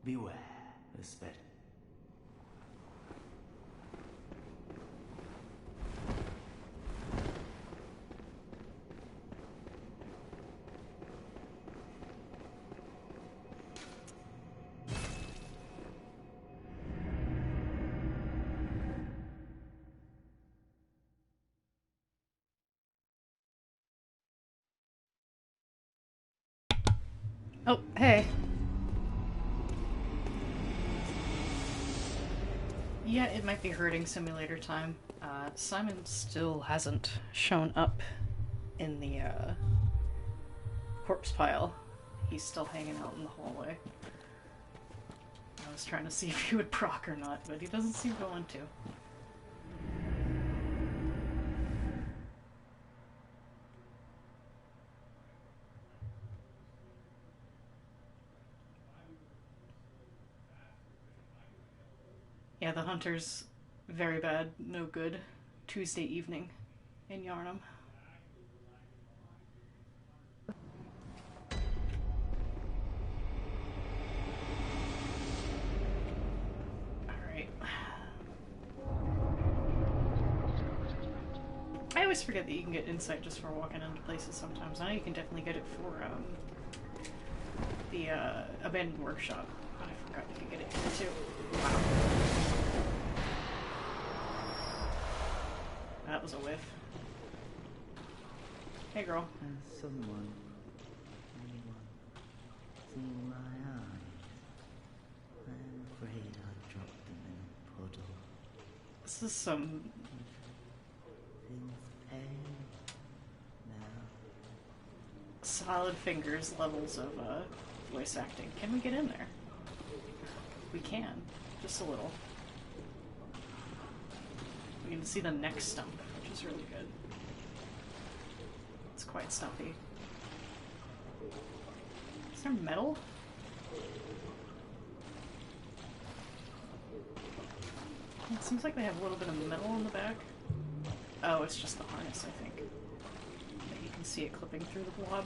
Beware the spirit. Oh, hey. Yeah, it might be hurting simulator time. Simon still hasn't shown up in the corpse pile. He's still hanging out in the hallway. I was trying to see if he would proc or not, but he doesn't seem to want to. Yeah, the hunter's very bad, no good. Tuesday evening in Yarnum. Alright. I always forget that you can get insight just for walking into places sometimes. I know you can definitely get it for the abandoned workshop. But I forgot you could get it here too. Wow. That was a whiff. Hey girl. Has anyone seen my eyes? I'm afraid I dropped them in a puddle. This is some Things pale now. solid fingers levels of voice acting. Can we get in there? We can. Just a little. We can see the neck stump, which is really good. It's quite stumpy. Is there metal? It seems like they have a little bit of metal in the back. Oh, it's just the harness, I think. But you can see it clipping through the blob.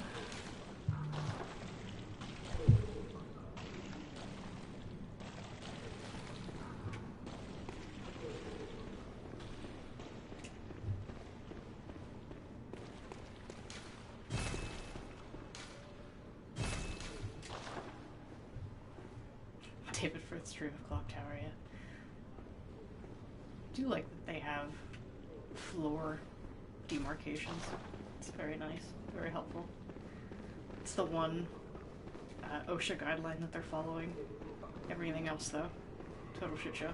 David Frith's Dream of Clock Tower, yeah. I do like that they have floor demarcations. It's very nice, very helpful. It's the one OSHA guideline that they're following. Everything else, though, total shit show.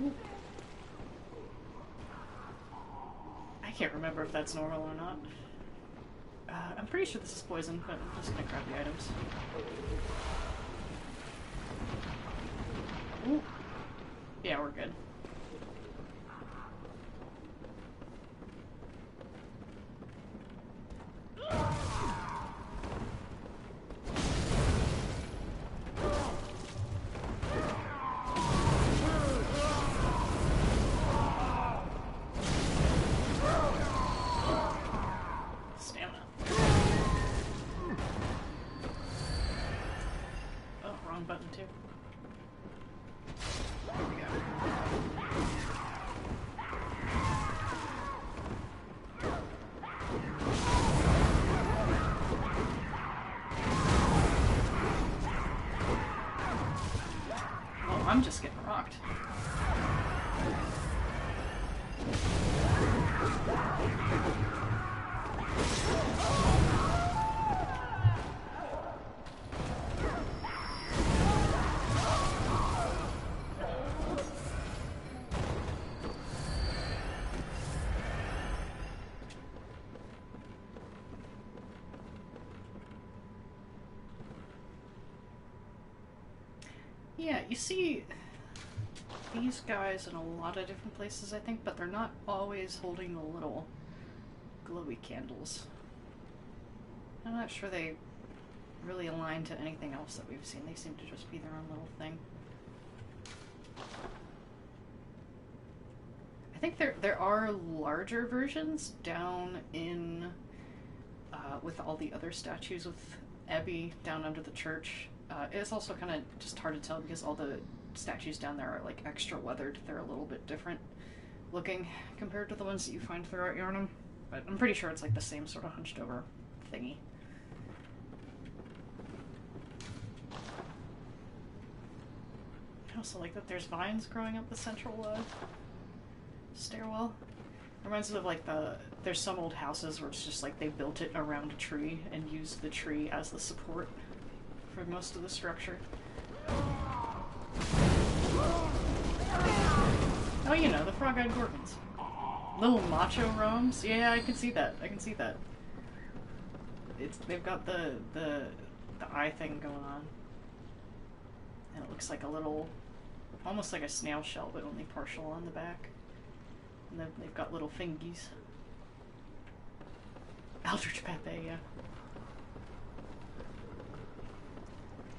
Ooh. I can't remember if that's normal or not. I'm pretty sure this is poison, but I'm just gonna grab the items. Ooh. Yeah, we're good. Button too. There we go. Oh, I'm just getting rocked. Yeah, you see these guys in a lot of different places, I think, but they're not always holding the little glowy candles. I'm not sure they really align to anything else that we've seen. They seem to just be their own little thing. I think there are larger versions down in with all the other statues with Abby down under the church. It's also kind of just hard to tell because all the statues down there are like extra weathered. They're a little bit different looking compared to the ones that you find throughout Yarnum. But I'm pretty sure it's like the same sort of hunched over thingy. I also like that there's vines growing up the central stairwell. Reminds me of like there's some old houses where it's just like they built it around a tree and used the tree as the support for most of the structure. Oh, you know, the frog-eyed gorgons. Little macho roams? Yeah, I can see that. I can see that. They've got the eye thing going on. And it looks like a little, almost like a snail shell, but only partial on the back. And then they've got little fingies. Eldritch Pepe, yeah.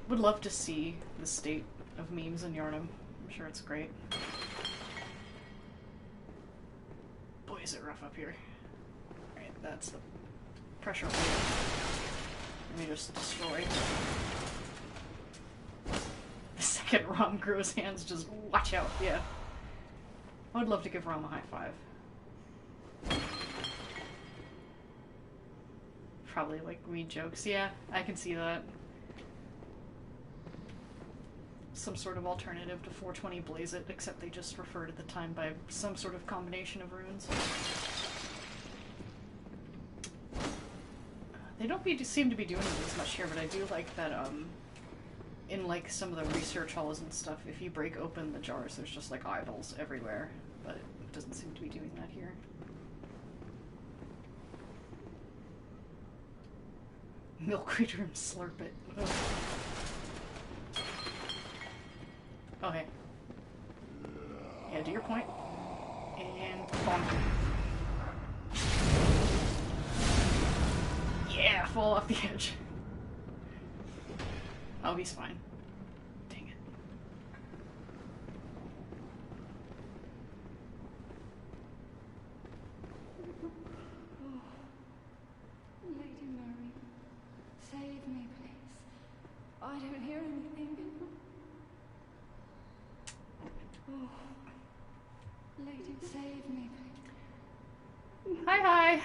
Would love to see the state of memes in Yarnum. I'm sure it's great. Boy, is it rough up here. Alright, that's the pressure plate. Let me just destroy. The second Rom grows hands, just watch out, yeah. I would love to give Rom a high five. Probably like weed jokes, yeah, I can see that. Some sort of alternative to 420 Blaze It, except they just refer to the time by some sort of combination of runes. They don't seem to be doing it as much here, but I do like that, in like some of the research halls and stuff, if you break open the jars, there's just like eyeballs everywhere, but it doesn't seem to be doing that here. Milk Reader and Slurp It. Ugh. Oh, hey. Yeah, do your point. And bonk. Yeah, fall off the edge. Oh, he's fine. Dang it. Lady Mary, save me, please. I don't hear anything. Oh, lady, save me, please. Hi.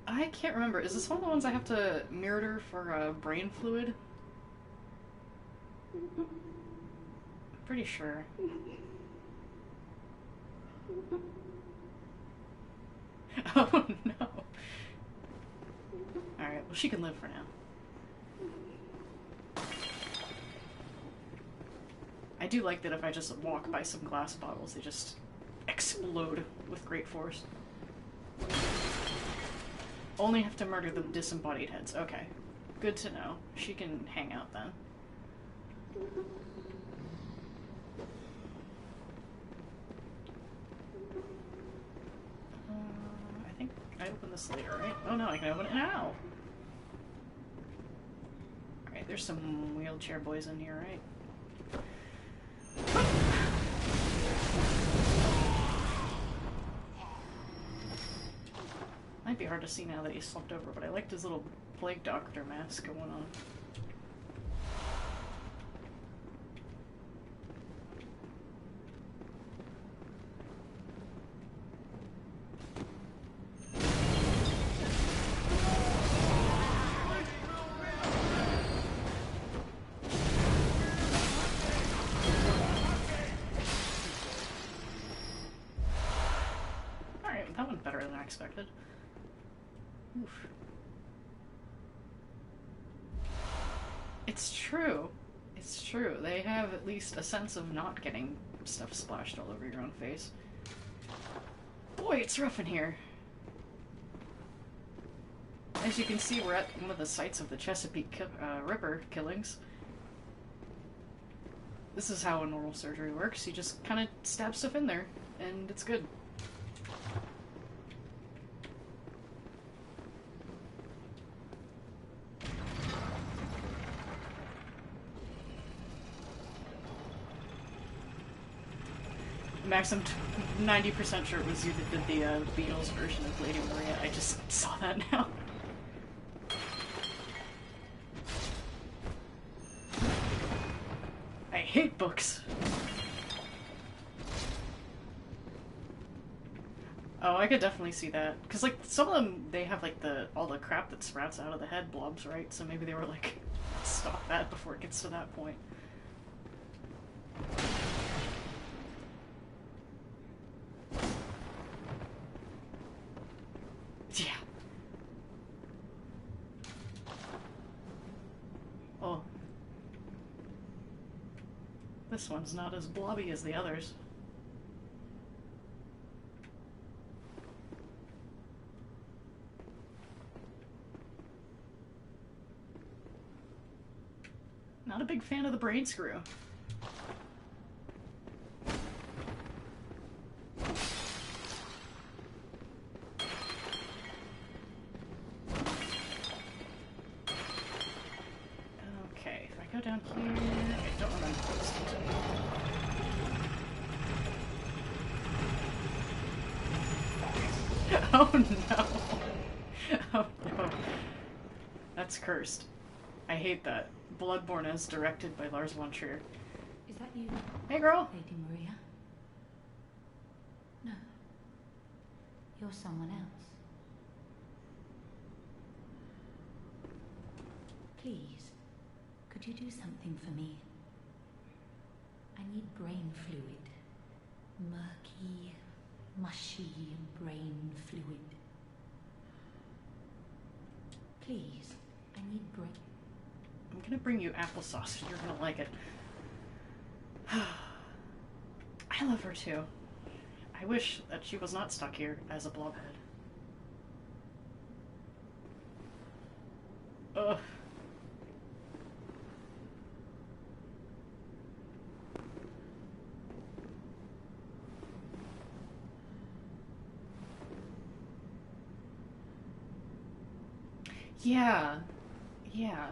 I can't remember. Is this one of the ones I have to mirror for brain fluid? I'm pretty sure. Oh no. Alright, well she can live for now. I do like that if I just walk by some glass bottles, they just explode with great force. Only have to murder the disembodied heads. Okay. Good to know. She can hang out then. I think I opened this later, right? Oh no, I can open it now! Alright, there's some wheelchair boys in here, right? Might be hard to see now that he's slumped over, but I liked his little plague doctor mask going on. Alright, that went better than I expected. Oof. It's true. It's true. They have at least a sense of not getting stuff splashed all over your own face. Boy, it's rough in here. As you can see, we're at one of the sites of the Chesapeake Ripper killings. This is how a normal surgery works. You just kind of stab stuff in there, and it's good. Max, I'm 90% sure it was you that did the Beatles version of Lady Maria. I just saw that now. hate books. Oh, I could definitely see that. Because, like, some of them, they have, like, all the crap that sprouts out of the head blobs, right? So maybe they were like, stop that before it gets to that point. Yeah. Oh. This one's not as blobby as the others. Not a big fan of the braid screw. Okay, if I go down here, I don't remember this detail. Oh no! Oh no. That's cursed. I hate that. Bloodborne as directed by Lars von Trier. Is that you? Hey girl! Lady Maria? No. You're someone else. Please, could you do something for me? I need brain fluid. Murky, mushy brain fluid. Please, I need brain... I'm gonna bring you applesauce and you're gonna like it. I love her too. I wish that she was not stuck here as a blobhead. Ugh. Yeah. Yeah.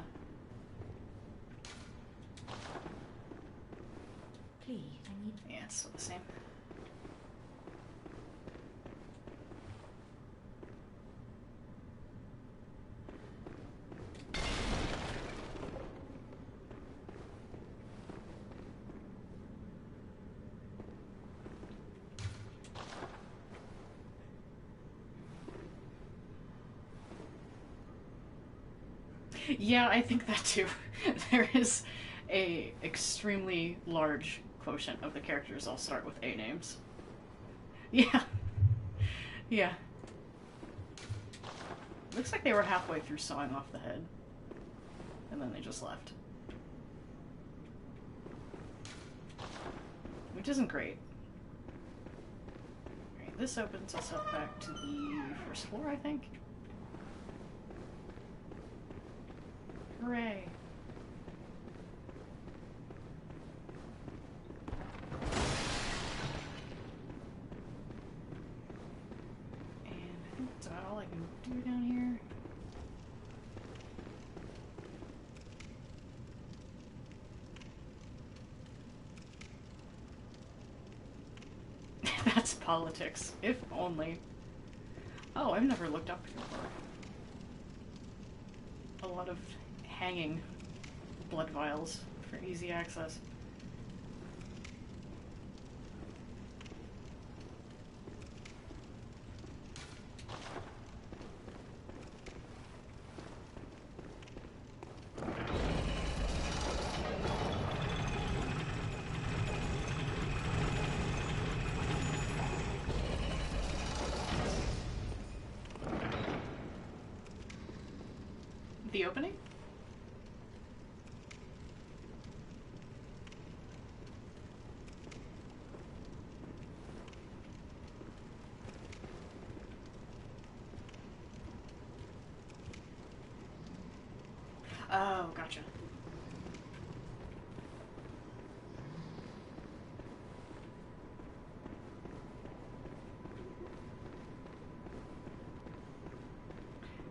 Please, I need... Yeah, it's still the same. Yeah, I think that too. There is a extremely large quotient of the characters all start with A names. Yeah. Yeah. Looks like they were halfway through sawing off the head. And then they just left. Which isn't great. Alright, this opens us up back to the first floor, I think. Hooray. And I think that's about all I can do down here. That's politics, if only. Oh, I've never looked up here before. A lot of hanging blood vials for easy access. The opening? Oh, gotcha.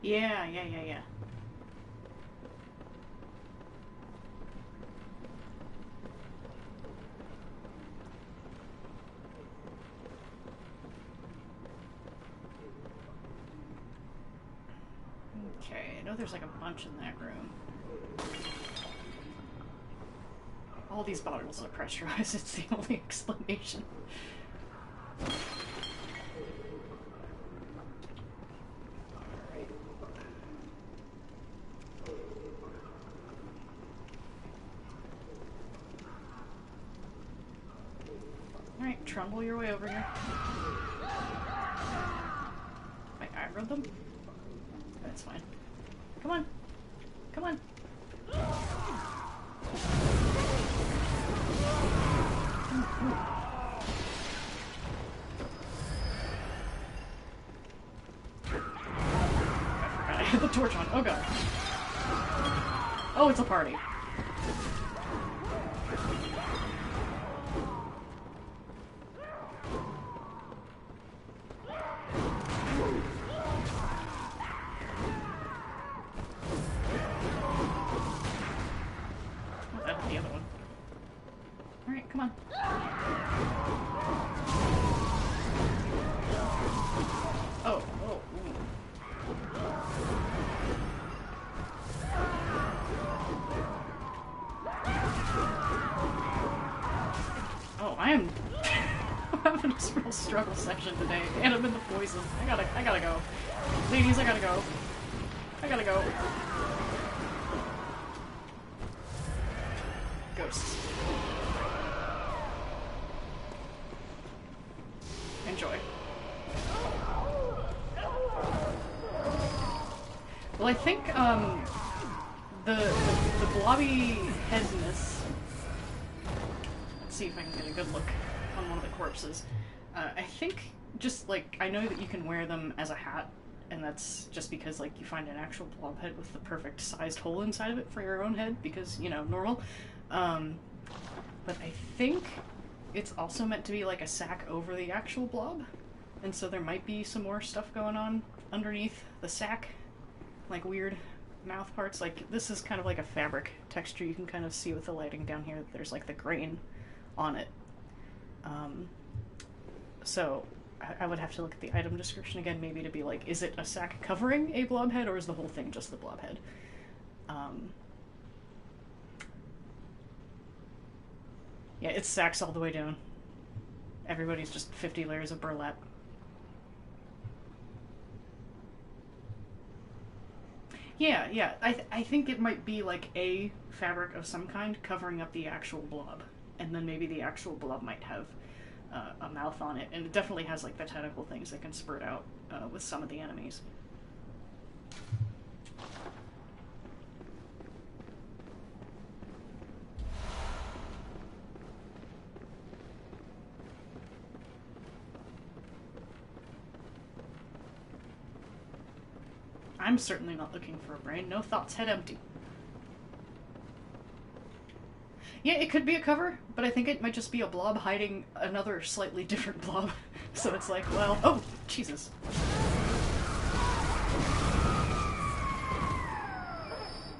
Yeah. Okay, I know there's like a bunch in that room. All these bottles are pressurized, it's the only explanation. Alright, trundle your way over here. I aggroed them? That's fine. Come on. Come on. I had the torch on. Oh god. Oh, it's a party. The other one. Alright, come on. Oh, oh, ooh. Oh, I am I'm having a real struggle section today, and I'm in the poison. I gotta go. Ladies, I gotta go. I gotta go. Ghosts. Enjoy. Well, I think, the blobby headness... Let's see if I can get a good look on one of the corpses. I think, just, like, I know that you can wear them as a hat, and that's just because, like, you find an actual blob head with the perfect sized hole inside of it for your own head, because, you know, normal. But I think it's also meant to be like a sack over the actual blob, and so there might be some more stuff going on underneath the sack, like weird mouth parts. Like, this is kind of like a fabric texture. You can kind of see with the lighting down here that there's like the grain on it. So I would have to look at the item description again, maybe to be like, is it a sack covering a blob head, or is the whole thing just the blob head? Yeah, it's sacks all the way down. Everybody's just 50 layers of burlap. Yeah, yeah. I think it might be like a fabric of some kind covering up the actual blob. And then maybe the actual blob might have a mouth on it. And it definitely has like the tentacle things that can spurt out with some of the enemies. I'm certainly not looking for a brain. No thoughts, head empty. Yeah, it could be a cover, but I think it might just be a blob hiding another slightly different blob. So it's like, well, oh, Jesus.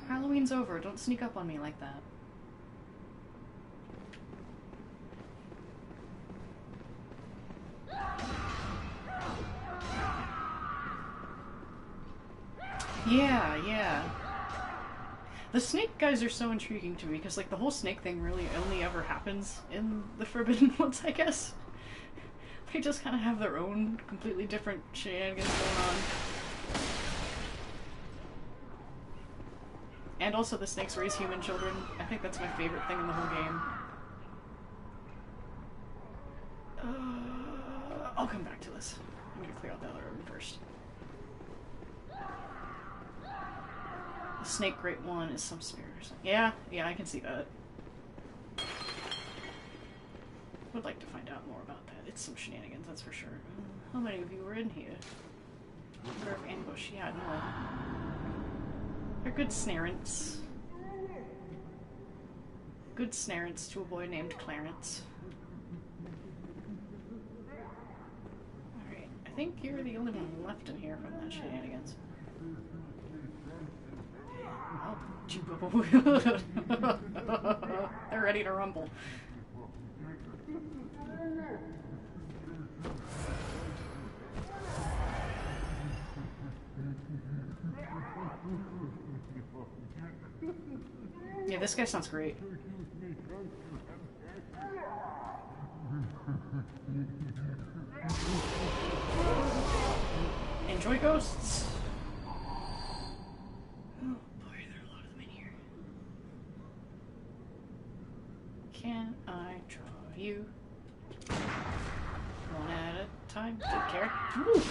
Halloween's over. Don't sneak up on me like that. Yeah, yeah. The snake guys are so intriguing to me, because, like, the whole snake thing really only ever happens in the Forbidden ones, I guess. They just kind of have their own completely different shenanigans going on. And also the snakes raise human children. I think that's my favorite thing in the whole game. I'll come back to this. I'm gonna clear out the other room first. The snake great one is some spirit or something. Yeah, yeah, I can see that. Would like to find out more about that. It's some shenanigans, that's for sure. How many of you were in here? Number of ambush. Yeah, no. They're good snarents. Good snarents to a boy named Clarence. Alright, I think you're the only one left in here from that shenanigans. Oh, they're ready to rumble. Yeah, this guy sounds great. enjoy ghosts. Oh boy, there are a lot of them in here. Can I draw you? One at a time. Don't care. Woo.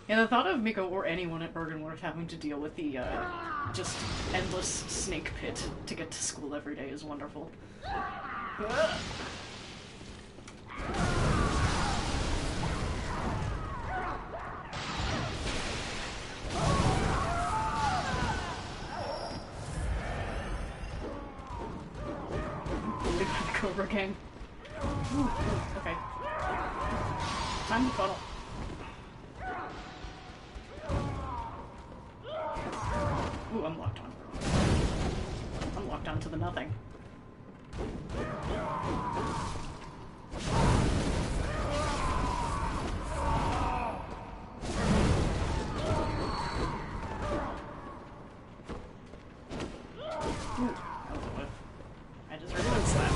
Yeah, the thought of Miko or anyone at Bergenworth having to deal with the just endless snake pit to get to school every day is wonderful. Cobra Gang. Ooh, okay. Time to funnel. Ooh, I'm locked on. I'm locked on to the nothing. Ooh, I deserve a slap.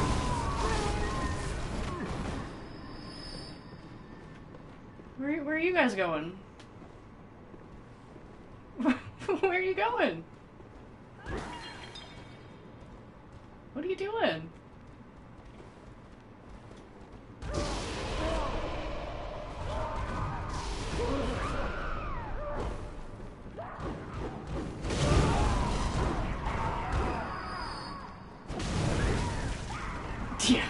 Where are you guys going? Where are you going? What are you doing? Yeah.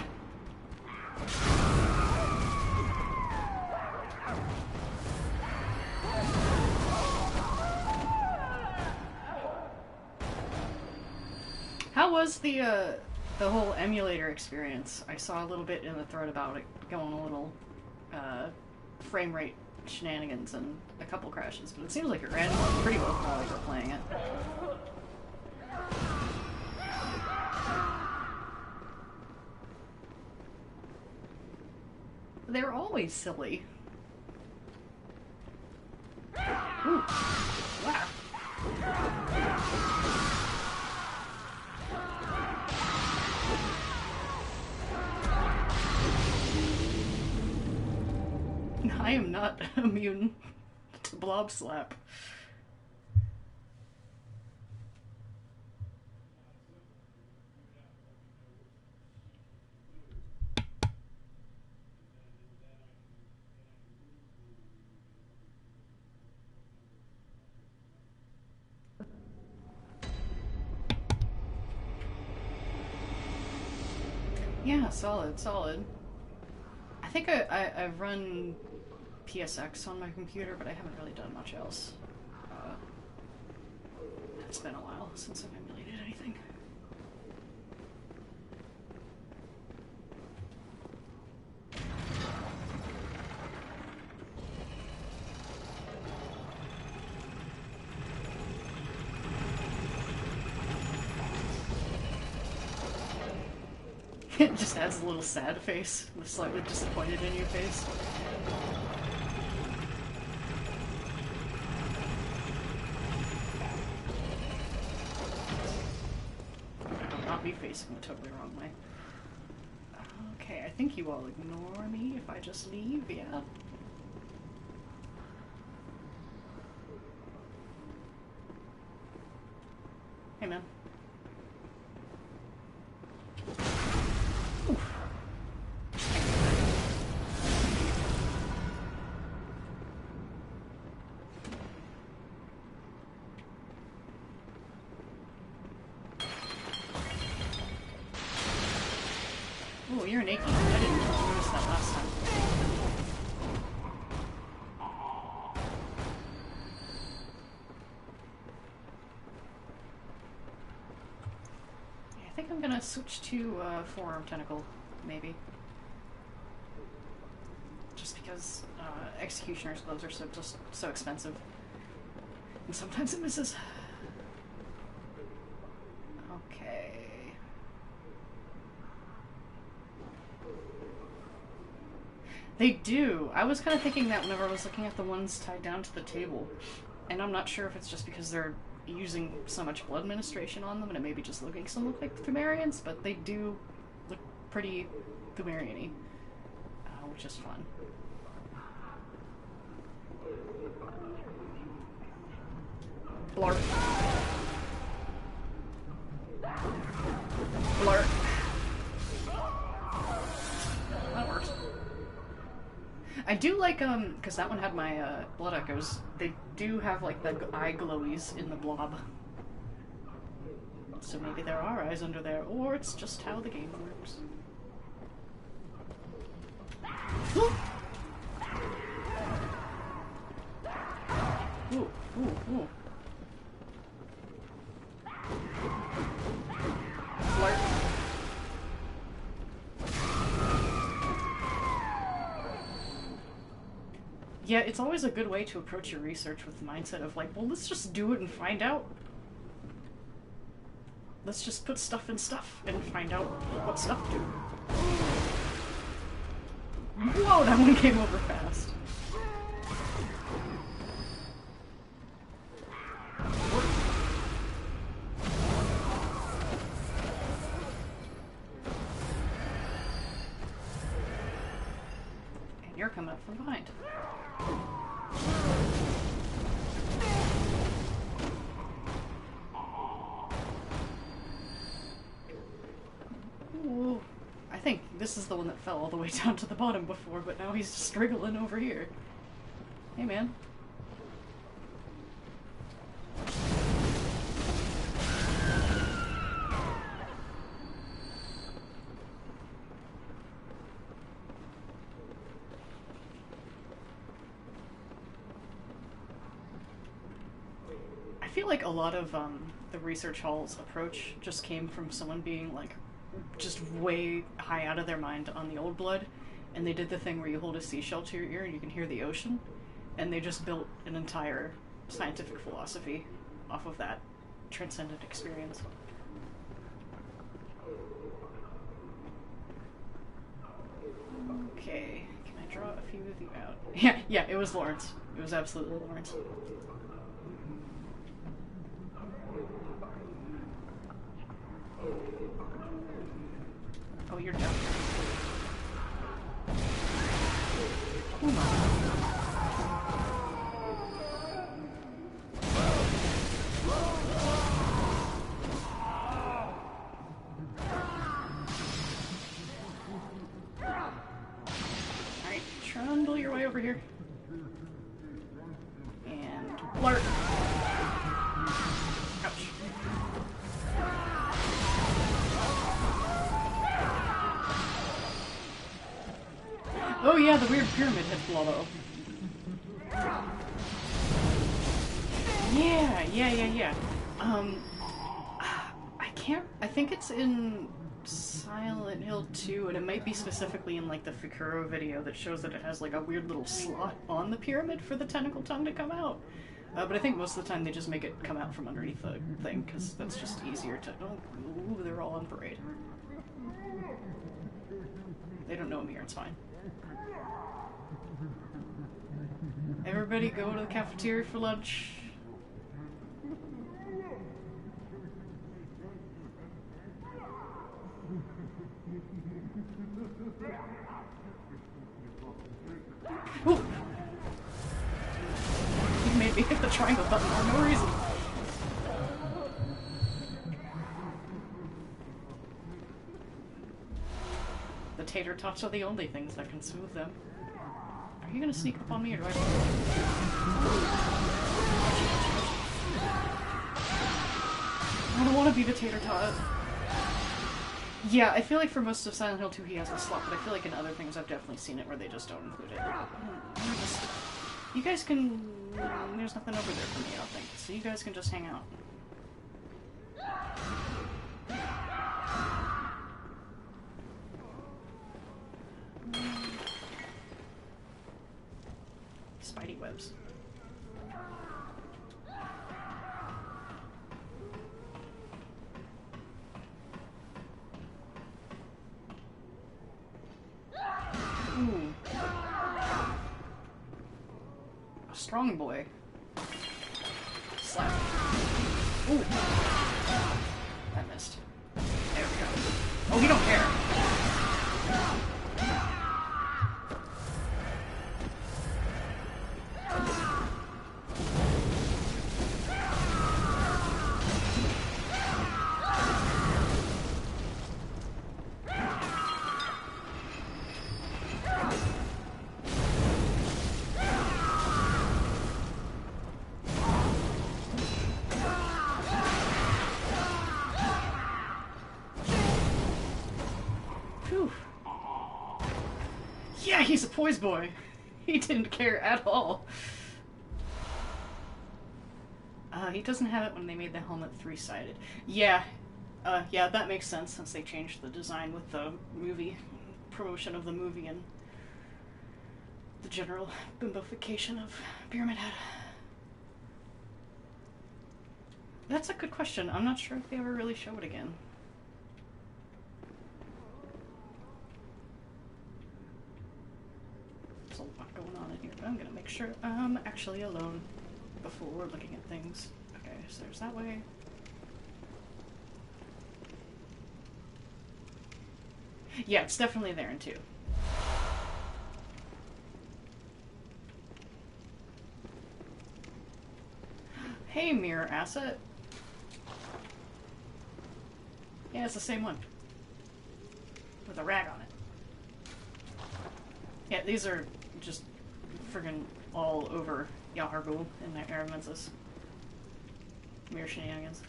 How was the whole emulator experience? I saw a little bit in the thread about it going a little frame rate shenanigans and a couple crashes, but it seems like it ran pretty well while you were playing it. They're always silly. Ooh. Wow. I am not immune to blob slap. Yeah, solid, solid. I think I've run PSX on my computer, but I haven't really done much else. It's been a while since I've emulated anything. It just adds a little sad face, with slightly disappointed in your face. I'll not be facing the totally wrong way. Okay, I think you all ignore me if I just leave, yeah? Hey, man. Oh, you're naked. I didn't notice that last time. Yeah, I think I'm gonna switch to forearm tentacle, maybe. Just because executioner's gloves are so expensive. And sometimes it misses. Okay. They do. I was kind of thinking that whenever I was looking at the ones tied down to the table. And I'm not sure if it's just because they're using so much blood ministration on them and it may be just looking some look like Pthumerians, but they do look pretty Gumarian-y, which is fun. Blart. Blart. That works. I do like, because that one had my, blood echoes. They do have, like, the eye glowies in the blob. So maybe there are eyes under there, or it's just how the game works. Ooh, ooh, ooh. Flirt. Yeah, it's always a good way to approach your research with the mindset of like, well, let's just do it and find out. Let's just put stuff in stuff and find out what stuff do. Whoa, that one came over fast. And you're coming up from behind. Ooh. I think this is the one that fell all the way down to the bottom before, but now he's just wriggling over here. Hey, man. I feel like a lot of the research hall's approach just came from someone being like just way high out of their mind on the old blood, and they did the thing where you hold a seashell to your ear and you can hear the ocean, and they just built an entire scientific philosophy off of that transcendent experience. Okay, can I draw a few of you out? Yeah, it was Lawrence. It was absolutely Lawrence. Oh, you're down. Oh my. Alright, trundle your way over here. And blurt. Ouch. Oh yeah, the weird pyramid head blow. Yeah. I think it's in Silent Hill 2, and it might be specifically in like the Fukuro video that shows that it has like a weird little slot on the pyramid for the tentacle tongue to come out. But I think most of the time they just make it come out from underneath the thing, because that's just easier to... Oh, ooh, they're all on parade. They don't know I'm here, it's fine. Everybody go to the cafeteria for lunch. Ooh. You made me hit the triangle button for no reason. The tater tots are the only things that can soothe them. Are you gonna sneak up on me or do I... I don't want to be the tater tot. Yeah, I feel like for most of Silent Hill 2 he has a slot, but I feel like in other things I've definitely seen it where they just don't include it. You guys can... There's nothing over there for me, I don't think. So you guys can just hang out. Spidey webs. Ooh. A strong boy. Slap. Ooh. That missed. There we go. Oh, he don't care. He's a poise boy. He didn't care at all. He doesn't have it when they made the helmet three-sided. Yeah. Yeah, that makes sense since they changed the design with the movie, promotion of the movie and the general bimbofication of Pyramid Head. That's a good question. I'm not sure if they ever really show it again. There's a lot going on in here, but I'm gonna make sure I'm actually alone before we're looking at things. Okay, so there's that way. Yeah, it's definitely there in 2. Hey, mirror asset. Yeah, it's the same one. With a rag on it. Yeah, these are just friggin' all over Yahar'gul in the Aramensis. Mirror shenanigans.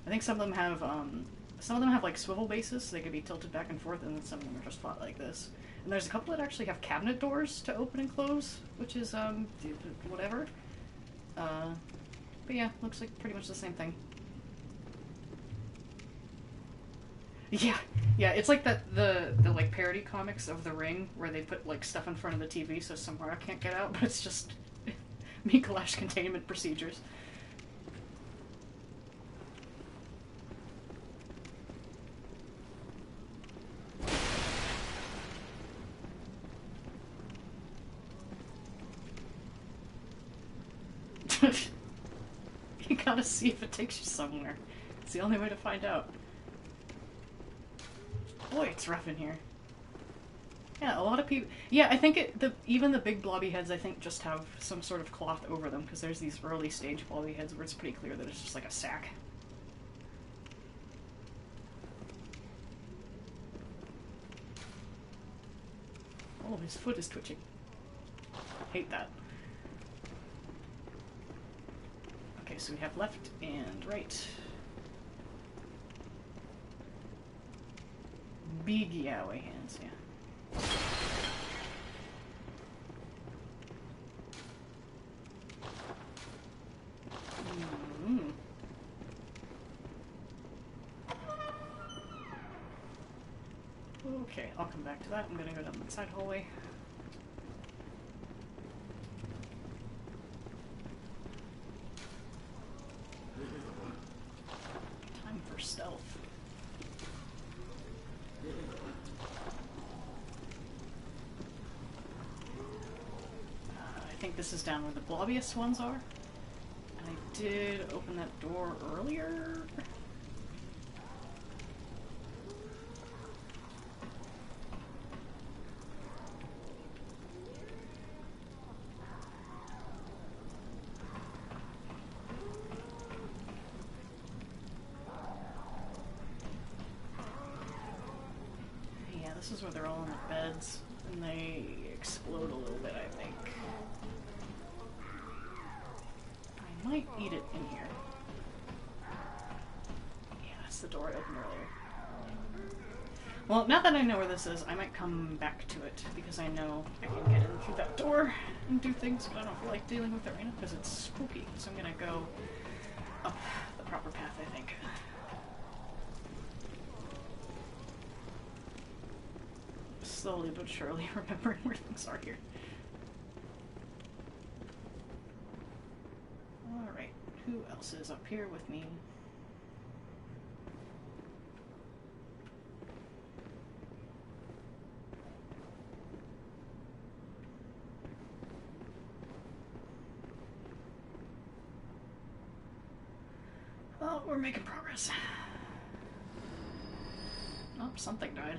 I think some of them have like swivel bases, so they could be tilted back and forth, and then some of them are just flat like this. And there's a couple that actually have cabinet doors to open and close, which is whatever. But yeah, looks like pretty much the same thing. Yeah, it's like the like parody comics of The Ring where they put like stuff in front of the TV so Samara can't get out, but it's just micolash containment procedures. You gotta see if it takes you somewhere. It's the only way to find out. Boy, it's rough in here. Yeah, a lot of people... Yeah, I think even the big blobby heads, I think, just have some sort of cloth over them, because there's these early stage blobby heads where it's pretty clear that it's just like a sack. Oh, his foot is twitching. Hate that. Okay, so we have left and right. Big Yahweh hands, yeah. Mm-hmm. Okay, I'll come back to that. I'm gonna go down that side hallway. Time for stealth. I think this is down where the blobbiest ones are. And I did open that door earlier. Yeah, this is where they're all in the beds, and they explode a little bit, I think. I might eat it in here. Yeah, that's the door I opened earlier. Well, now that I know where this is, I might come back to it, because I know I can get in through that door and do things, but I don't feel like dealing with it right now, because it's spooky. So I'm gonna go up the proper path, I think. Slowly but surely remembering where things are here. Alright, who else is up here with me? Oh, we're making progress. Oh, something died.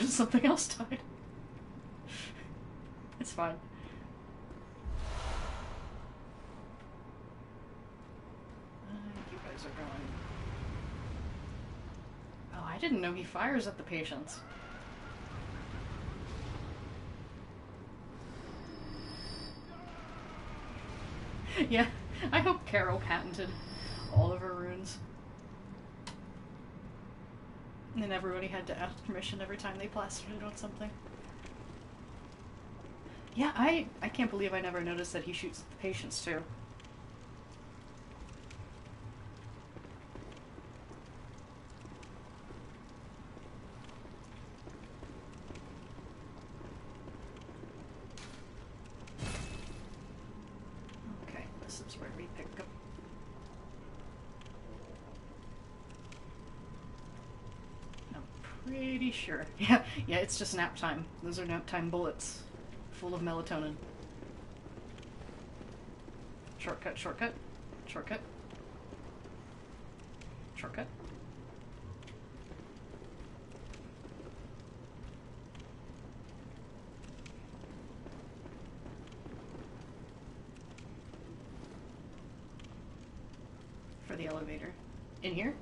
Something else died. It's fine. You guys are going. Oh, I didn't know he fires at the patients. Yeah, I hope Carol patented all of her runes. And then everybody had to ask permission every time they plastered it on something. Yeah, I can't believe I never noticed that he shoots the patients too. Okay, this is where we pick up. I'm pretty sure. Yeah, it's just nap time. Those are nap time bullets. Full of melatonin. Shortcut, shortcut, shortcut, shortcut. For the elevator. In here?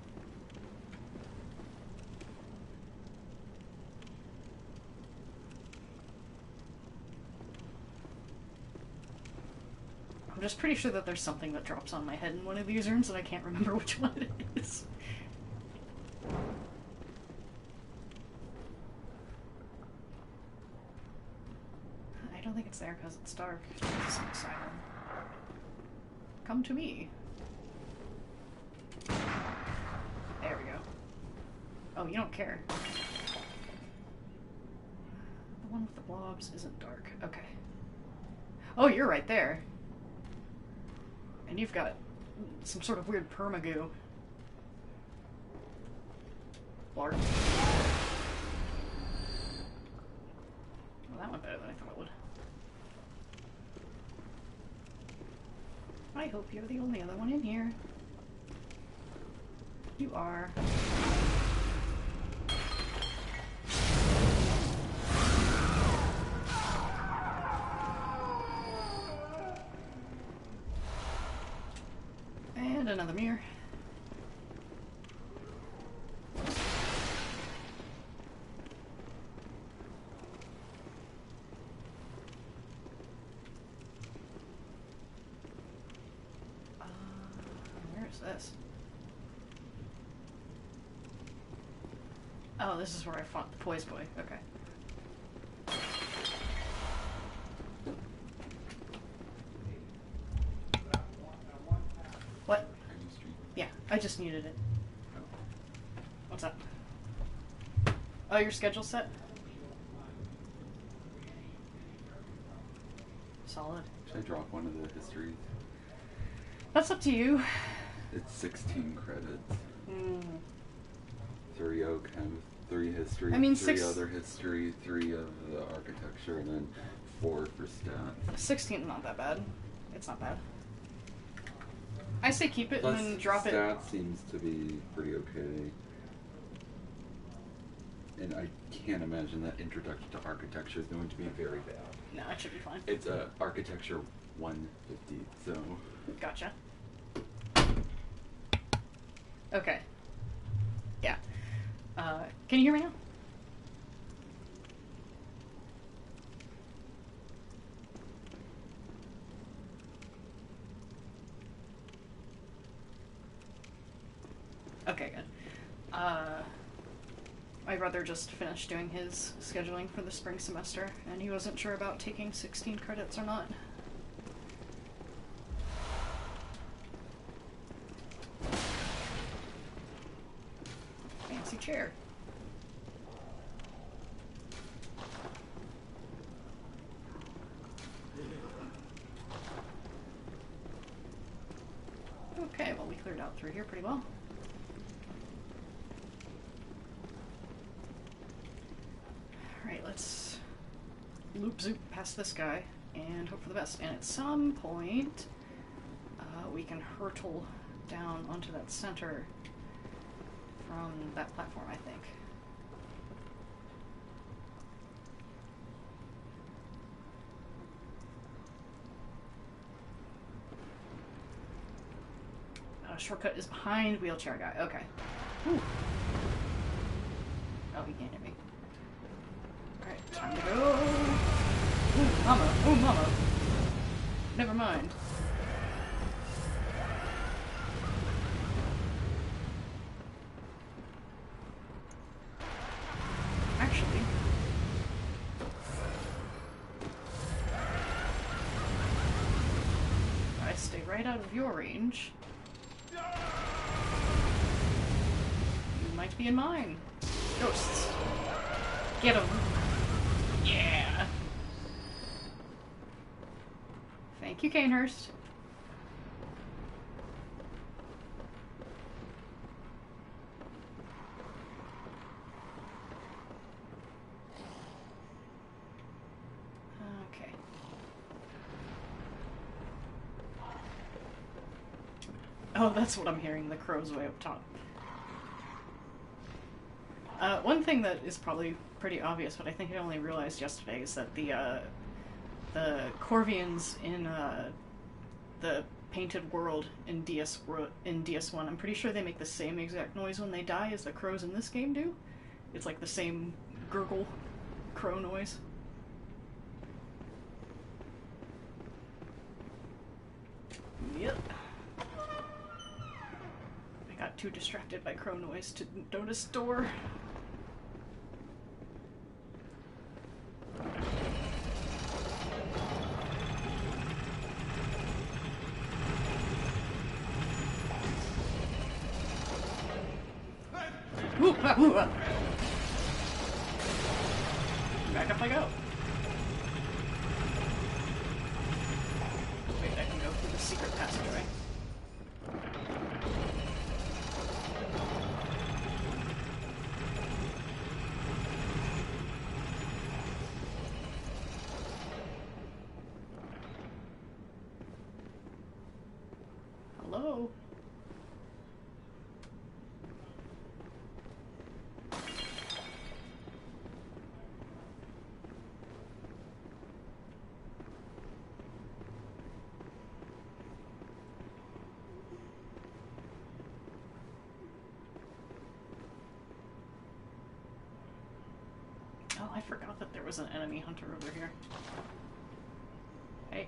I'm just pretty sure that there's something that drops on my head in one of these rooms, and I can't remember which one it is. I don't think it's there because it's dark. It's an asylum. Come to me. There we go. Oh, you don't care. The one with the blobs isn't dark. Okay. Oh, you're right there. And you've got some sort of weird permagoo. Blarg. Well, that went better than I thought it would. I hope you're the only other one in here. You are. And another mirror. Where is this? Oh, this is where I fought the poise boy. Okay. What? Yeah, I just muted it. What's up? Oh, your schedule's set? Solid. Should I drop one of the histories? That's up to you. It's 16 credits. Mm. 3 OChem, 3 history, I mean, 3 other history, 3 of the architecture, and then 4 for stats. 16 not that bad. It's not bad. I say keep it Plus, and then drop it. stats seems to be pretty okay. And I can't imagine that introduction to architecture is going to be very bad. No, it should be fine. It's architecture 150, so... Gotcha. Okay. Yeah. Can you hear me now? Okay, good. My brother just finished doing his scheduling for the spring semester, and he wasn't sure about taking 16 credits or not. Fancy chair. Okay, well, we cleared out through here pretty well. Alright, let's loop zoop past this guy and hope for the best. And at some point, we can hurtle down onto that center from that platform, I think. Shortcut is behind wheelchair guy. Okay. Ooh. Oh, he can't hit me. Alright, time to go. Ooh, mama. Ooh, mama. Never mind. right out of your range. You might be in mine. Ghosts. Get him. Yeah. Thank you, Canehurst. Okay. Oh, that's what I'm hearing, the crows way up top. One thing that is probably pretty obvious, but I think I only realized yesterday, is that the Corvians in the Painted World in DS1, I'm pretty sure they make the same exact noise when they die as the crows in this game do. It's like the same gurgle crow noise. Yep. I got too distracted by crow noise to notice door. Back up I go. Wait, I can go through the secret passageway. Hello? Oh, I forgot that there was an enemy hunter over here. Hey.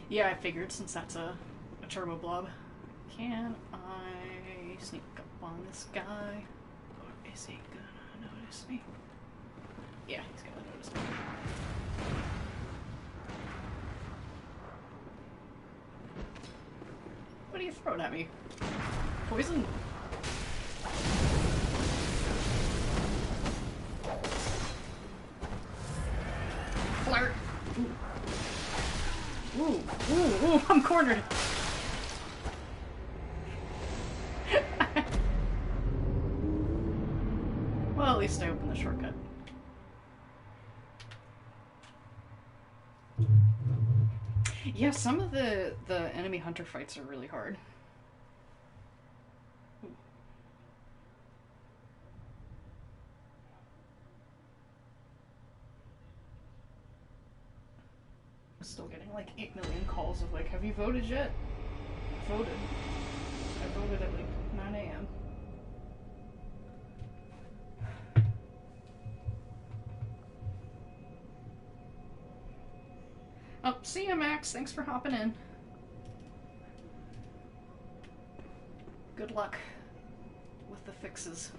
Yeah, I figured, since that's a turbo blob. Can I sneak up on this guy? Or is he gonna notice me? Yeah, he's gonna notice me. What are you throwing at me? Poison? Flirt! Ooh. Ooh, I'm cornered! Well, at least I opened the shortcut. Yeah, some of the enemy hunter fights are really hard. Ooh. I'm still getting like 8 million calls of like, have you voted yet? Voted. I voted at like 9 a.m. Oh, see ya, Max. Thanks for hopping in. Good luck with the fixes.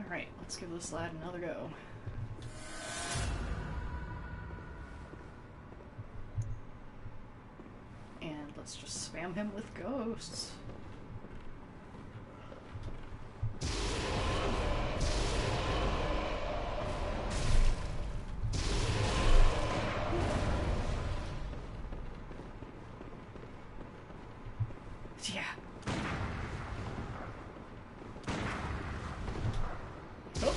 Alright, let's give this lad another go. Let's just spam him with ghosts. Yeah. Oh.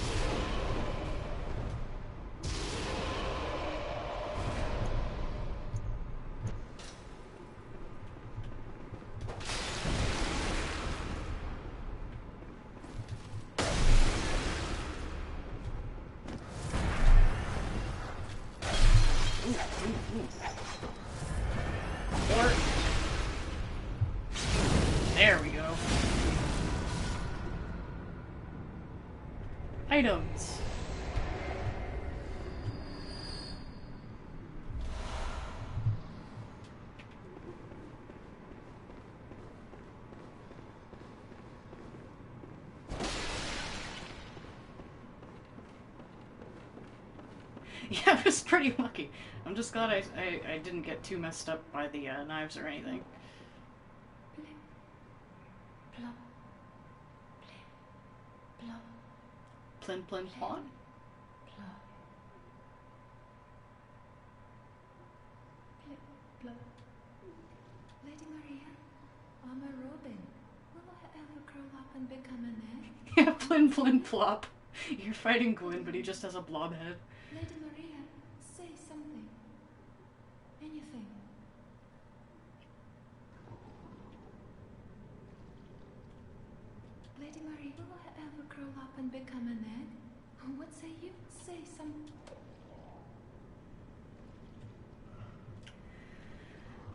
Or there we go. Items. Yeah, I was pretty lucky. I'm just glad I didn't get too messed up by the knives or anything. Plop. Plop. Plin plin plon? Plop. Plip. Plop. Lady Maria, I'm a robin. Will I ever grow up and become an egg? Yeah, plin plin plop. You're fighting Gwyn, but he just has a blob head. Lady Maria, say something. Anything. Lady Maria, will I ever grow up and become an egg? What say you? Say something.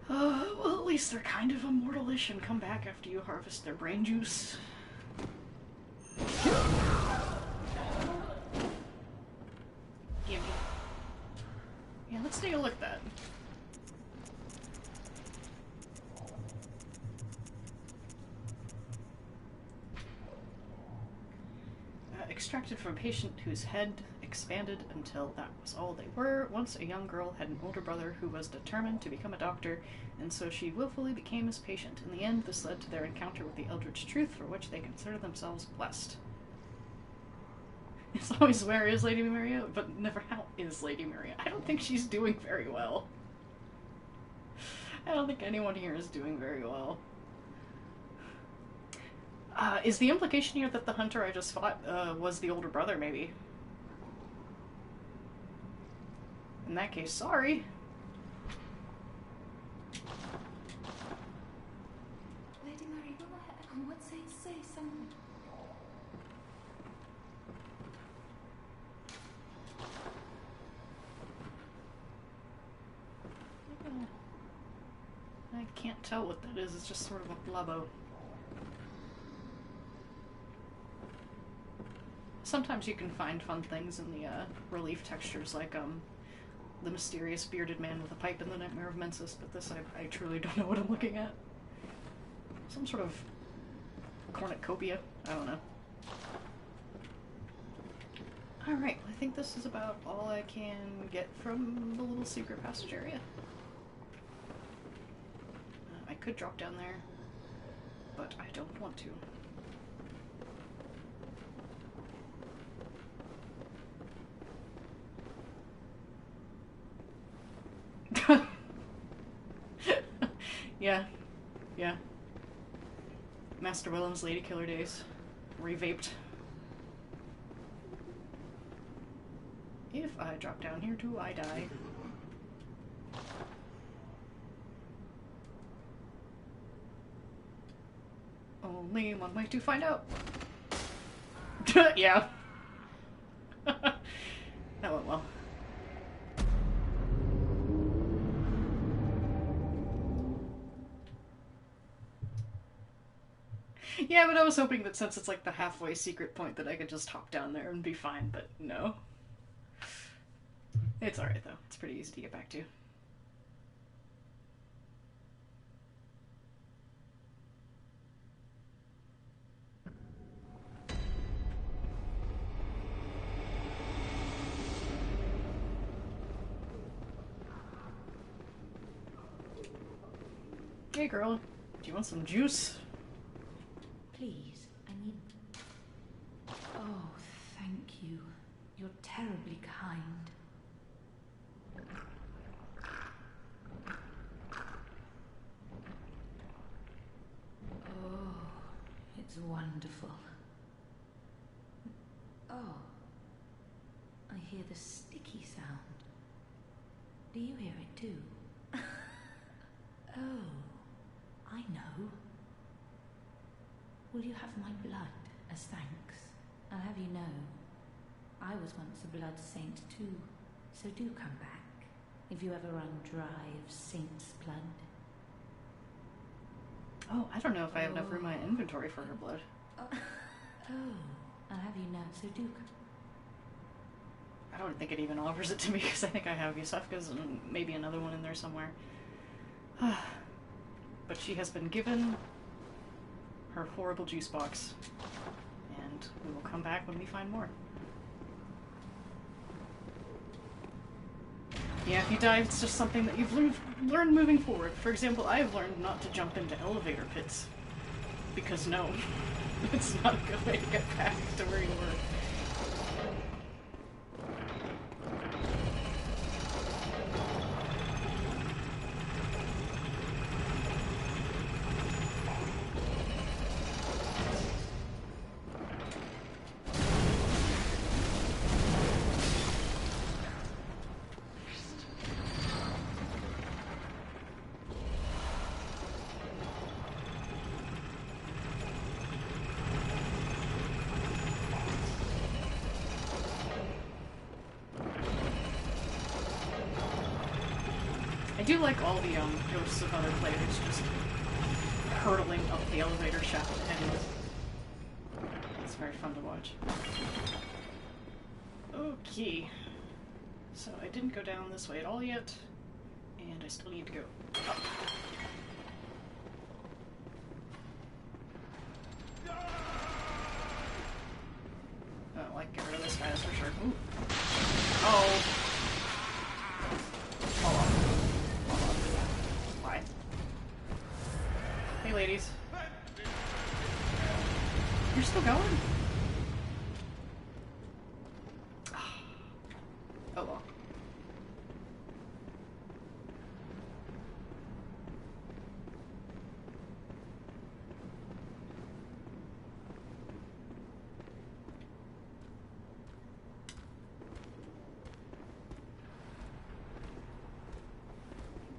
Well, at least they're kind of immortal-ish and come back after you harvest their brain juice. Gimme. Yeah, let's take a look at that. Extracted from a patient whose head expanded until that was all they were. Once a young girl had an older brother who was determined to become a doctor, and so she willfully became his patient. In the end, this led to their encounter with the Eldritch Truth, for which they consider themselves blessed. It's always where is Lady Maria, but never how is Lady Maria. I don't think she's doing very well. I don't think anyone here is doing very well. Is the implication here that the hunter I just fought was the older brother, maybe? In that case, sorry. Lady Maria, what say something. I can't tell what that is. It's just sort of a blubbo. Sometimes you can find fun things in the relief textures, like the mysterious bearded man with a pipe in the Nightmare of Mensis, but this I truly don't know what I'm looking at. Some sort of cornucopia? I don't know. Alright, I think this is about all I can get from the little secret passage area. I could drop down there, but I don't want to. Yeah. Master Willem's Lady Killer days. Revaped. If I drop down here too, I die. Only one way to find out. Yeah. That went well. Yeah, but I was hoping that since it's like the halfway secret point that I could just hop down there and be fine, but no. It's alright though. It's pretty easy to get back to. Hey girl, do you want some juice? Please, I need... Oh, thank you. You're terribly kind. Oh, it's wonderful. Oh, I hear the sticky sound. Do you hear it too? Oh, I know. Will you have my blood as thanks? I'll have you know, I was once a blood saint too, so do come back if you ever run dry of saint's blood. Oh, I don't know if I have enough room in my inventory for her blood. Oh, I'll have you know, so do come. I don't think it even offers it to me because I think I have Yusufka's and maybe another one in there somewhere. But she has been given her horrible juice box, and we will come back when we find more. Yeah, if you die, it's just something that you've learned moving forward. For example, I have learned not to jump into elevator pits. Because no, it's not a good way to get back to where you were. I do like all the ghosts of other players just hurtling up the elevator shaft and it's very fun to watch. Okay. So I didn't go down this way at all yet, and I still need to go up. Oh, like get rid of this guy, that's for sure. Ooh. Oh. Hold on. Why? Hey, ladies. You're still going? Oh well.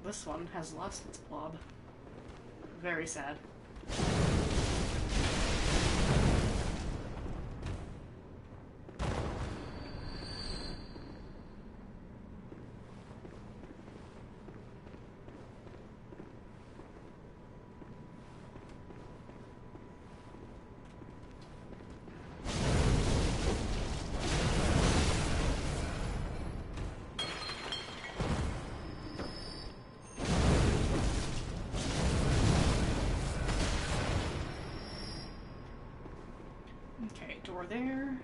This one has lost its blob. Very sad. Okay, door there.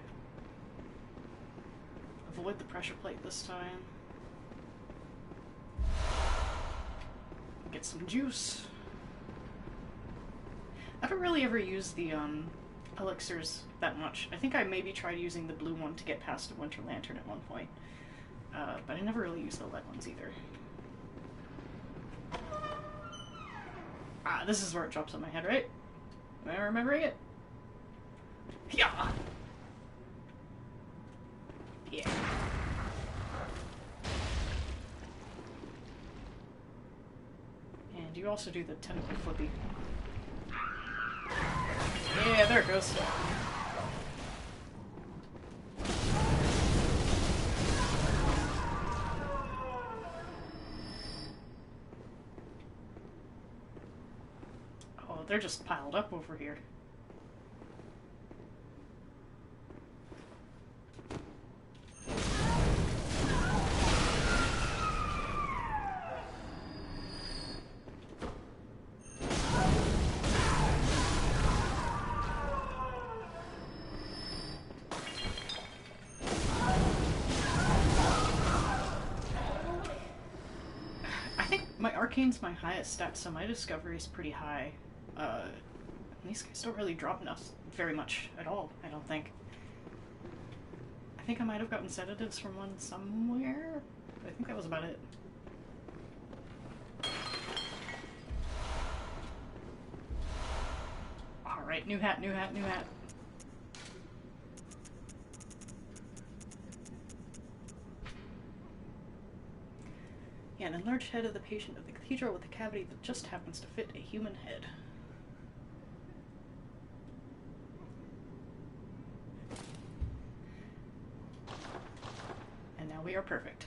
Avoid the pressure plate this time. Get some juice. I don't really ever use the elixirs that much. I think I maybe tried using the blue one to get past a winter lantern at one point. But I never really used the lead ones either. Ah, this is where it drops on my head, right? Am I remembering it? Yeah. Yeah. And you also do the tentacle flippy. Yeah, there it goes. Oh, they're just piled up over here. My arcane's my highest stat, so my discovery's pretty high. These guys don't really drop enough very much at all, I don't think. I think I might have gotten sedatives from one somewhere. I think that was about it. Alright, new hat, new hat, new hat. Yeah, an enlarged head of the patient of the cathedral with a cavity that just happens to fit a human head. And now we are perfect.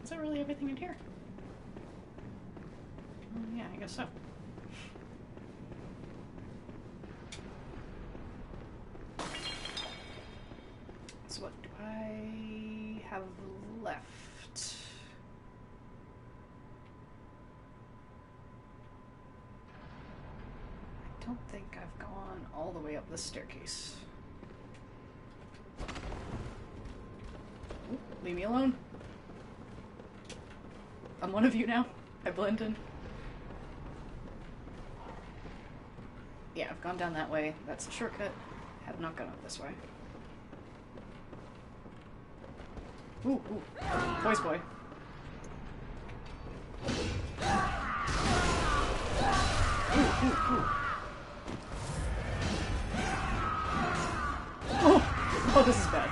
Is that really everything in here? Yeah, I guess so. So what do I have left? I don't think I've gone all the way up this staircase. Ooh, leave me alone. I'm one of you now. I blend in. Yeah, I've gone down that way. That's a shortcut. Have not gone up this way. Ooh, ooh. Boys boy. Ooh, ooh, ooh. Oh, this is bad.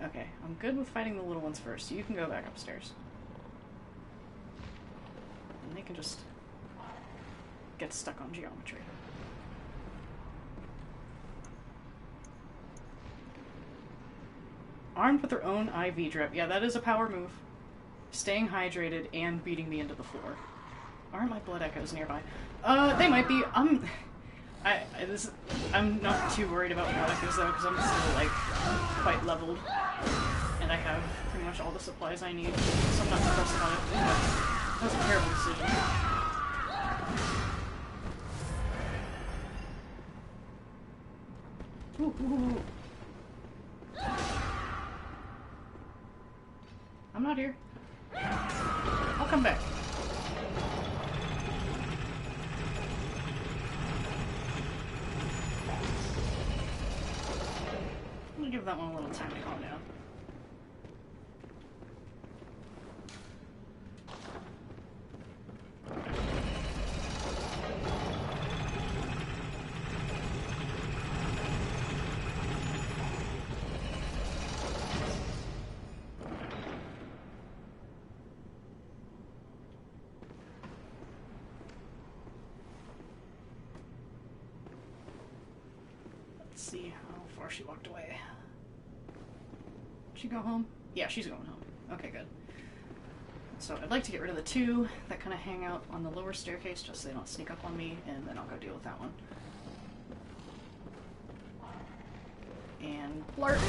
Okay, I'm good with fighting the little ones first. You can go back upstairs. And they can just get stuck on geometry. Armed with their own IV drip. Yeah, that is a power move. Staying hydrated and beating me into the floor. Aren't my blood echoes nearby? They might be. I'm not too worried about blood echoes though, because I'm still like quite leveled, and I have pretty much all the supplies I need, so I'm not depressed about it. That was a terrible decision. Ooh, ooh, ooh. I'm not here. I'll come back. I'm gonna give that one a little time to calm down. Let's see how far she walked away. Did she go home? Yeah, she's going home. Okay, good. So I'd like to get rid of the two that kind of hang out on the lower staircase just so they don't sneak up on me, and then I'll go deal with that one. And blurt!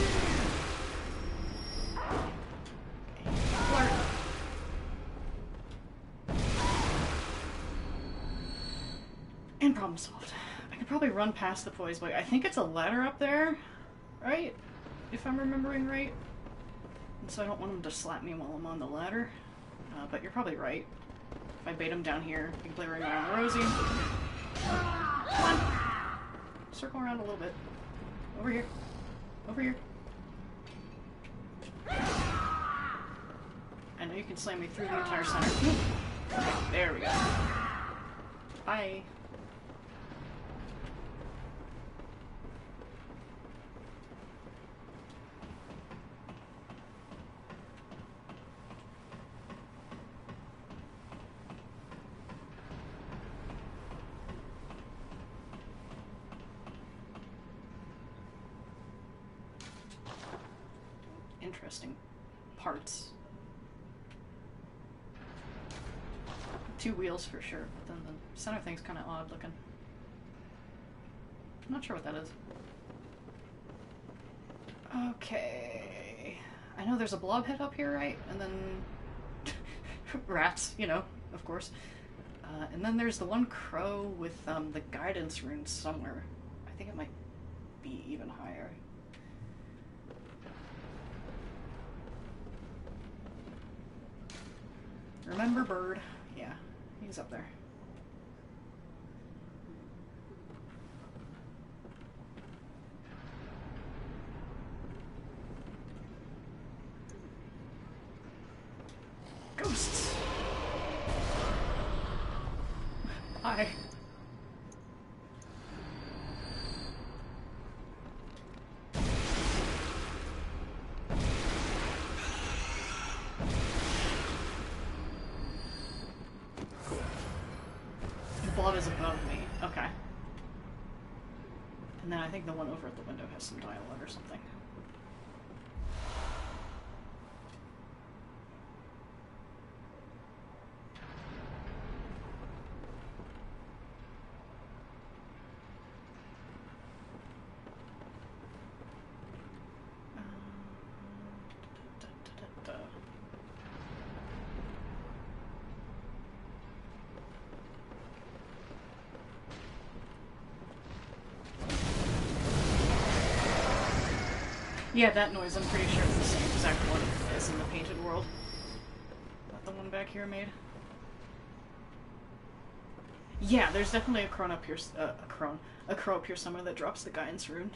And blurt! And problem solved. I could probably run past the poise boy. I think it's a ladder up there, right? If I'm remembering right. And so I don't want him to slap me while I'm on the ladder. But you're probably right. If I bait him down here, he can play right around the Rosie. Come on! Circle around a little bit. Over here. Over here. I know you can slam me through the entire center. Okay, there we go. Bye. Interesting parts. Two wheels for sure, but then the center thing's kind of odd looking. I'm not sure what that is. Okay. I know there's a blob head up here, right? And then rats, you know, of course. And then there's the one crow with the guidance rune somewhere. I think it might be even higher. Remember bird? Yeah, he's up there. Ghosts! Hi. The blob is above me. Okay. And then I think the one over at the window has some dialogue or something. Yeah, that noise, I'm pretty sure it's the same exact one as in the painted world. That the one back here made? Yeah, there's definitely a crow up here, a crow up here somewhere that drops the guidance rune.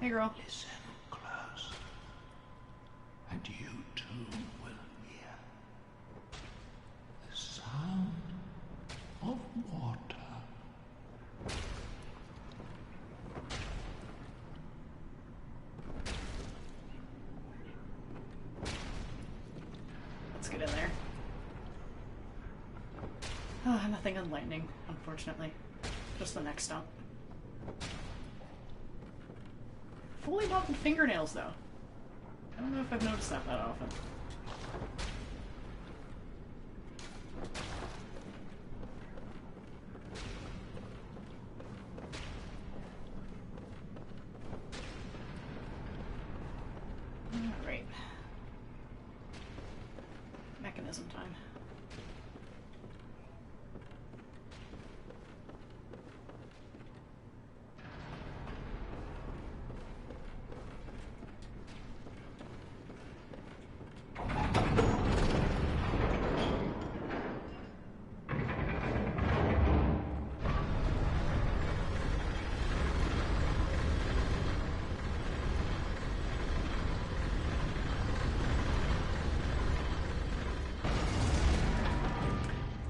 Hey, girl. Listen close, and you too will hear the sound of water. Let's get in there. Oh, nothing enlightening, unfortunately. Just the next stop. Fully mottled fingernails, though. I don't know if I've noticed that often. Alright. Mechanism time.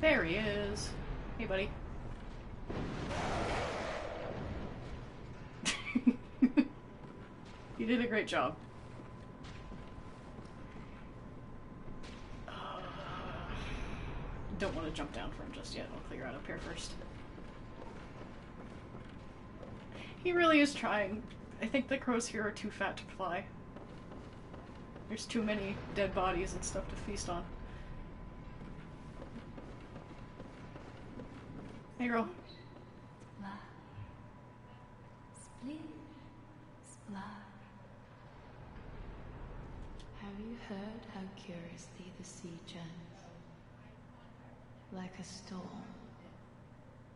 There he is. Hey, buddy. You did a great job. Don't want to jump down for him just yet. I'll clear out up here first. He really is trying. I think the crows here are too fat to fly. There's too many dead bodies and stuff to feast on. Hey, girl. Splash. Split. Splash. Have you heard how curiously the sea churns? Like a storm,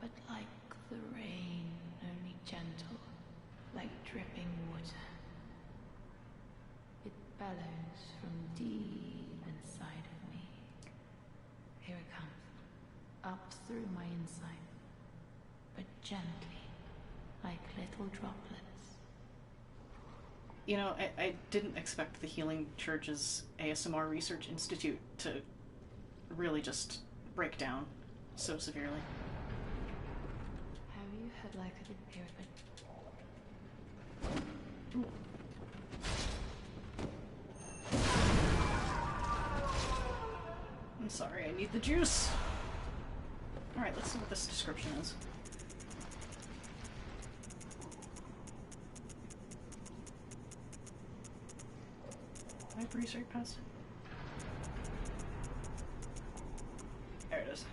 but like the rain, only gentle, like dripping water. It bellows from deep inside of me. Here it comes, up through my inside, but gently, like little droplets. You know, I didn't expect the Healing Church's ASMR Research Institute to really just break down so severely. Have you heard like a here I'm sorry, I need the juice. Alright, let's see what this description is. Did I breeze right past it? There it is.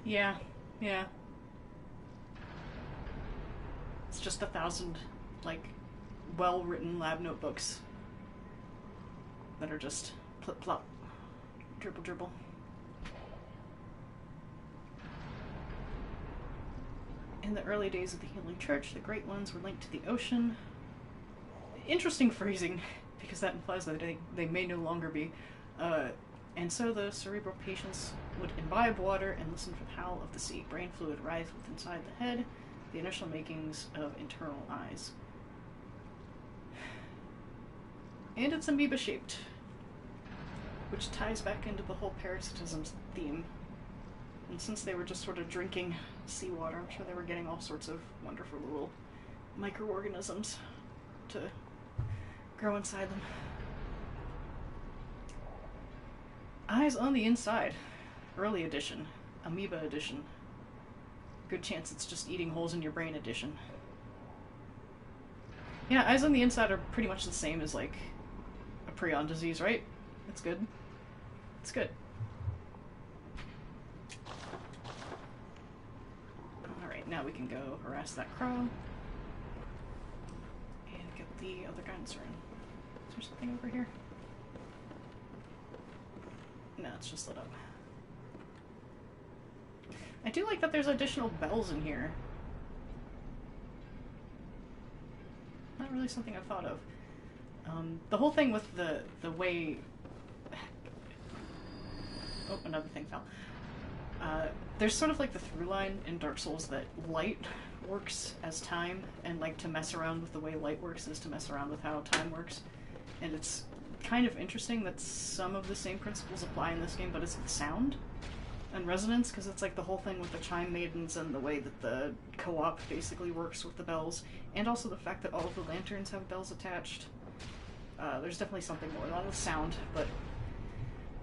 Yeah, yeah. It's just 1,000, like, well-written lab notebooks that are just plip plop, dribble dribble. In the early days of the Healing Church, the Great Ones were linked to the ocean. Interesting phrasing, because that implies that they may no longer be. And so the cerebral patients would imbibe water and listen for the howl of the sea. Brain fluid writhed within inside the head, the initial makings of internal eyes. And it's amoeba-shaped, which ties back into the whole parasitism theme. And since they were just sort of drinking seawater, I'm sure they were getting all sorts of wonderful little microorganisms to grow inside them. Eyes on the inside. Early edition. Amoeba edition. Good chance it's just eating holes in your brain edition. Yeah, eyes on the inside are pretty much the same as, like, a prion disease, right? It's good. It's good. Alright, now we can go harass that crow. And get the other guns rune. Is there something over here? No, it's just lit up. I do like that there's additional bells in here. Not really something I've thought of. The whole thing with the way... Oh, another thing fell. There's sort of like the through line in Dark Souls that light works as time, and like to mess around with the way light works is to mess around with how time works. And it's kind of interesting that some of the same principles apply in this game, but it's with sound and resonance, because it's like the whole thing with the chime maidens and the way that the co-op basically works with the bells, and also the fact that all of the lanterns have bells attached. There's definitely something going on with sound, but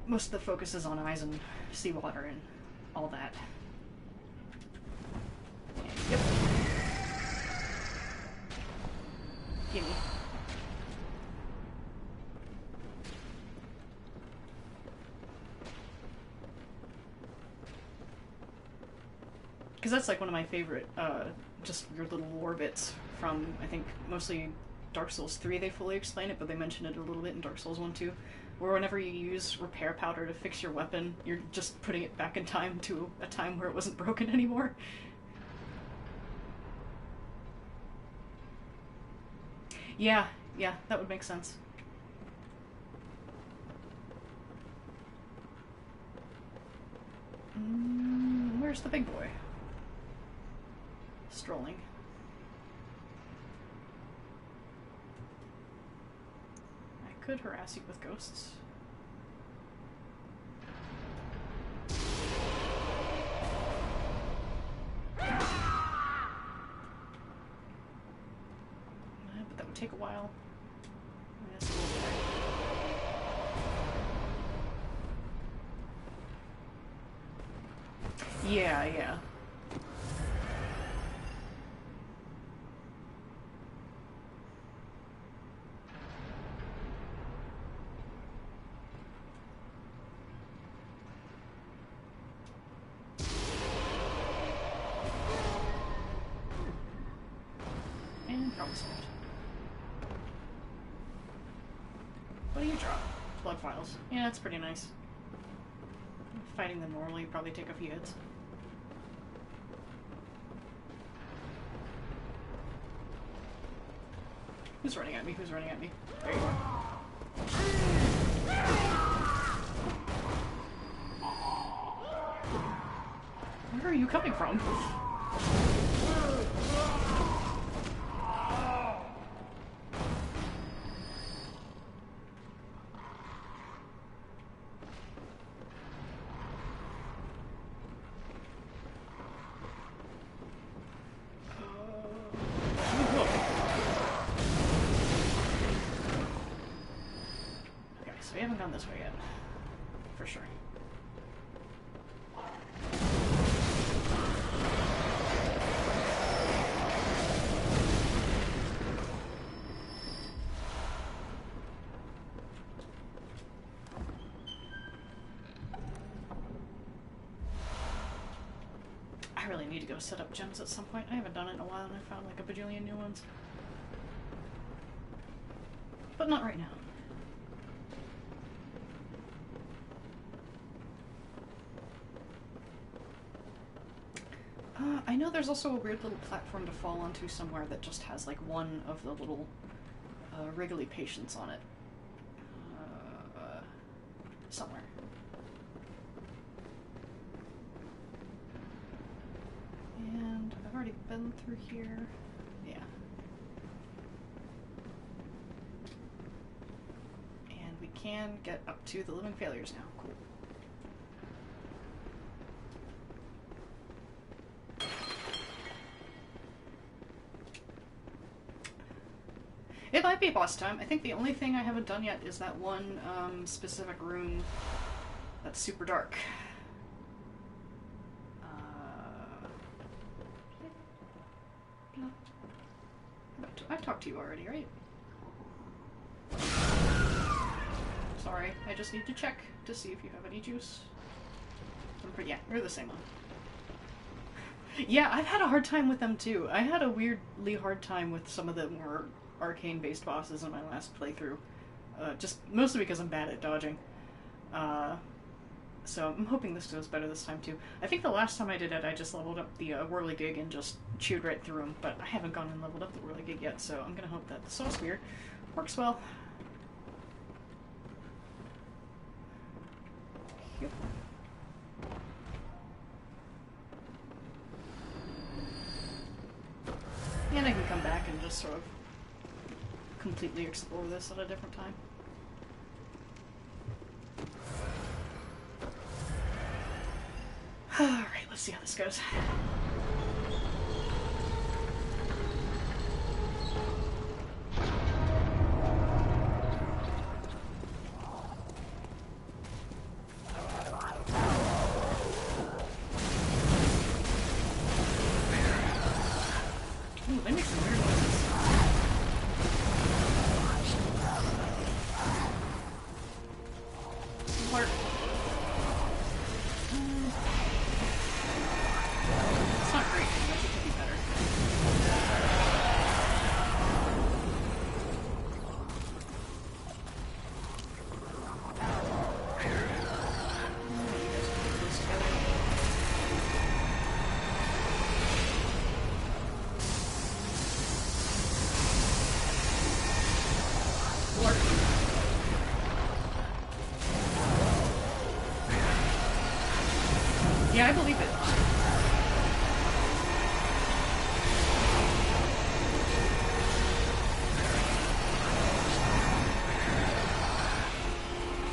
most of the focus is on eyes and seawater and all that. Yep. Gimme. Because that's like one of my favorite, just your little lore bits from, I think, mostly Dark Souls 3 they fully explain it, but they mention it a little bit in Dark Souls 1 too, where whenever you use repair powder to fix your weapon, you're just putting it back in time to a time where it wasn't broken anymore. Yeah, that would make sense. Where's the big boy? Strolling. I could harass you with ghosts. But that would take a while. Yes, a little bit. Yeah. Problem solved. What do you drop? Blood vials. Yeah, that's pretty nice. Fighting them normally would probably take a few hits. Who's running at me? Who's running at me? There you are. Where are you coming from? We haven't gone this way yet, for sure. I really need to go set up gems at some point. I haven't done it in a while and I found like a bajillion new ones. But not right now. I know there's also a weird little platform to fall onto somewhere that just has like one of the little wriggly patients on it. Somewhere. And I've already been through here. Yeah. And we can get up to the living failures now. Cool. It might be boss time. I think the only thing I haven't done yet is that one specific room that's super dark. I talked to you already, right? Sorry, I just need to check to see if you have any juice. Yeah, you're the same one. Yeah, I've had a hard time with them too. I had a weirdly hard time with some of the more arcane-based bosses in my last playthrough. Just mostly because I'm bad at dodging. So I'm hoping this goes better this time too. I think the last time I did it, I just leveled up the whirligig and just chewed right through them, but I haven't gone and leveled up the whirligig yet, so I'm gonna hope that the sauce spear works well. Yep. And I can come back and just sort of completely explore this at a different time. Alright, let's see how this goes. Ooh, they make some weird noises. Mark. It's not great, but it could be better. Close together. Mark. Yeah, I believe it.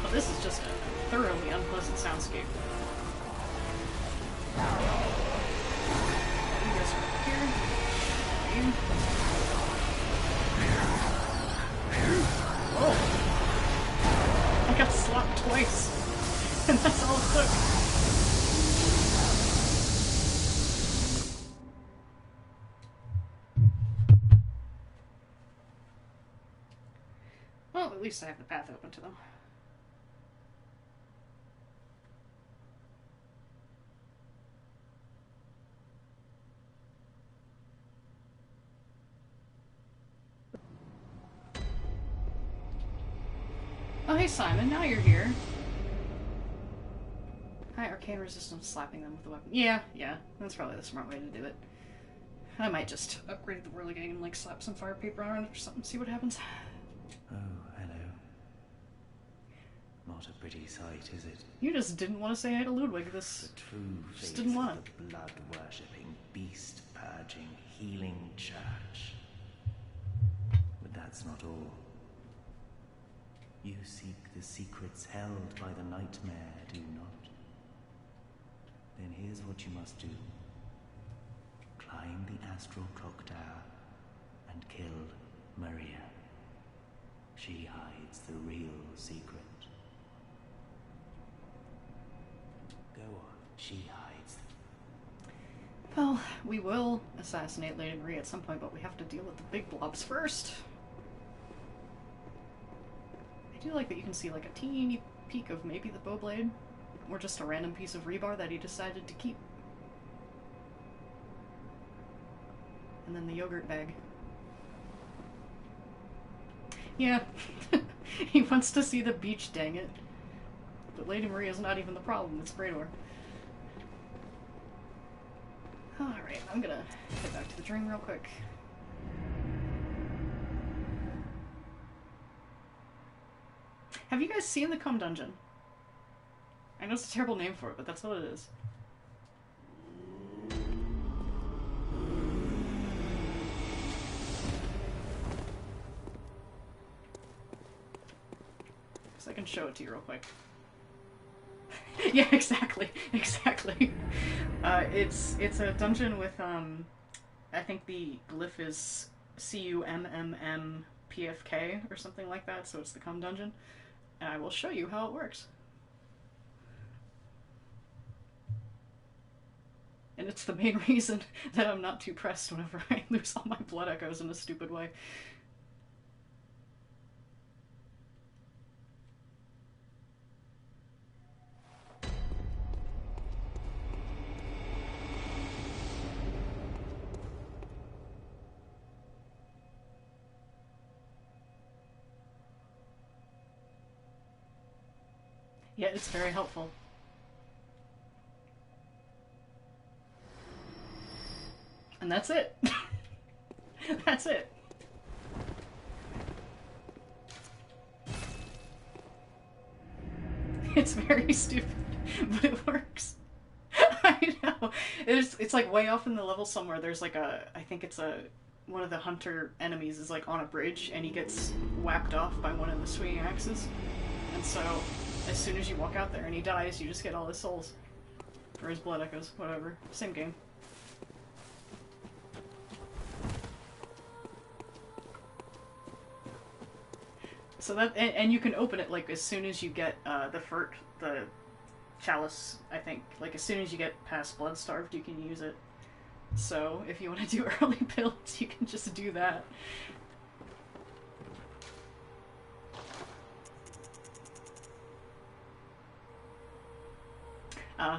Well, this is just a thoroughly unpleasant soundscape. You guys are up here. You. Oh! I got slapped twice. And that's all it took. Well, at least I have the path open to them. Oh, hey Simon, now you're here. Hi, arcane resistance, slapping them with the weapon. Yeah, that's probably the smart way to do it. I might just upgrade the whirligig and like slap some fire paper on it or something, see what happens. Oh, hello. Not a pretty sight, is it? You just didn't want to say hi to Ludwig. This The true just face didn't want of the blood-worshipping, beast-purging, healing church. But that's not all. You seek the secrets held by the nightmare, do you not? Then here's what you must do. Climb the astral clock tower and kill Maria. She hides the real secret. Go on, she hides. Well, we will assassinate Lady Maria at some point, but we have to deal with the big blobs first. I do like that you can see like a teeny peek of maybe the bow blade, or just a random piece of rebar that he decided to keep. And then the yogurt bag. Yeah. He wants to see the beach, dang it. But Lady Maria's not even the problem, it's Brador. Alright, I'm gonna head back to the dream real quick. Have you guys seen the Cum Dungeon? I know it's a terrible name for it, but that's what it is. So I can show it to you real quick. Yeah, exactly, exactly. It's a dungeon with I think the glyph is CUMMMPFK or something like that, so it's the Cum Dungeon. And I will show you how it works. And it's the main reason that I'm not too pressed whenever I lose all my blood echoes in a stupid way. Yeah, it's very helpful. And that's it. That's it. It's very stupid, but it works. I know. It's like way off in the level somewhere. There's like I think it's one of the hunter enemies is like on a bridge and he gets whacked off by one of the swinging axes. And so, as soon as you walk out there and he dies, you just get all his souls. Or his blood echoes, whatever. Same game. So that, and you can open it like as soon as you get the chalice, I think. Like as soon as you get past Blood Starved, you can use it. So if you want to do early builds, you can just do that.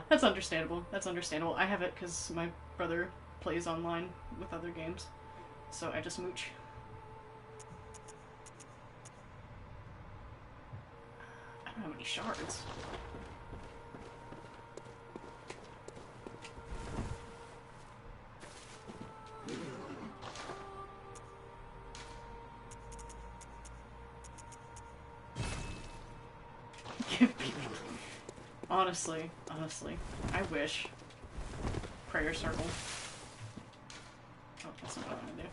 That's understandable. That's understandable. I have it because my brother plays online with other games, so I just mooch. I don't have any shards. Give people... Honestly, I wish. Prayer circle. Oh, that's not what I'm gonna do.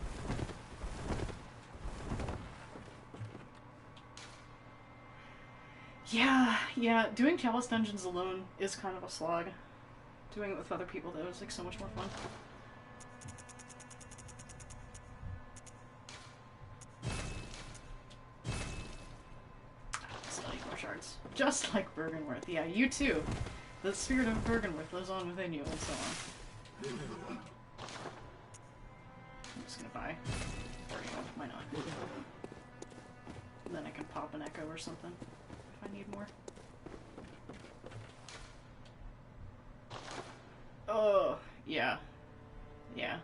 Yeah, doing Chalice Dungeons alone is kind of a slog. Doing it with other people, though, is like so much more fun. Still need more shards. Just like Bergenworth. Yeah, you too. The spirit of Bergenworth lives on within you, and so on. I'm just gonna buy 30 of, why not? And then I can pop an echo or something if I need more. Oh, yeah. Yeah.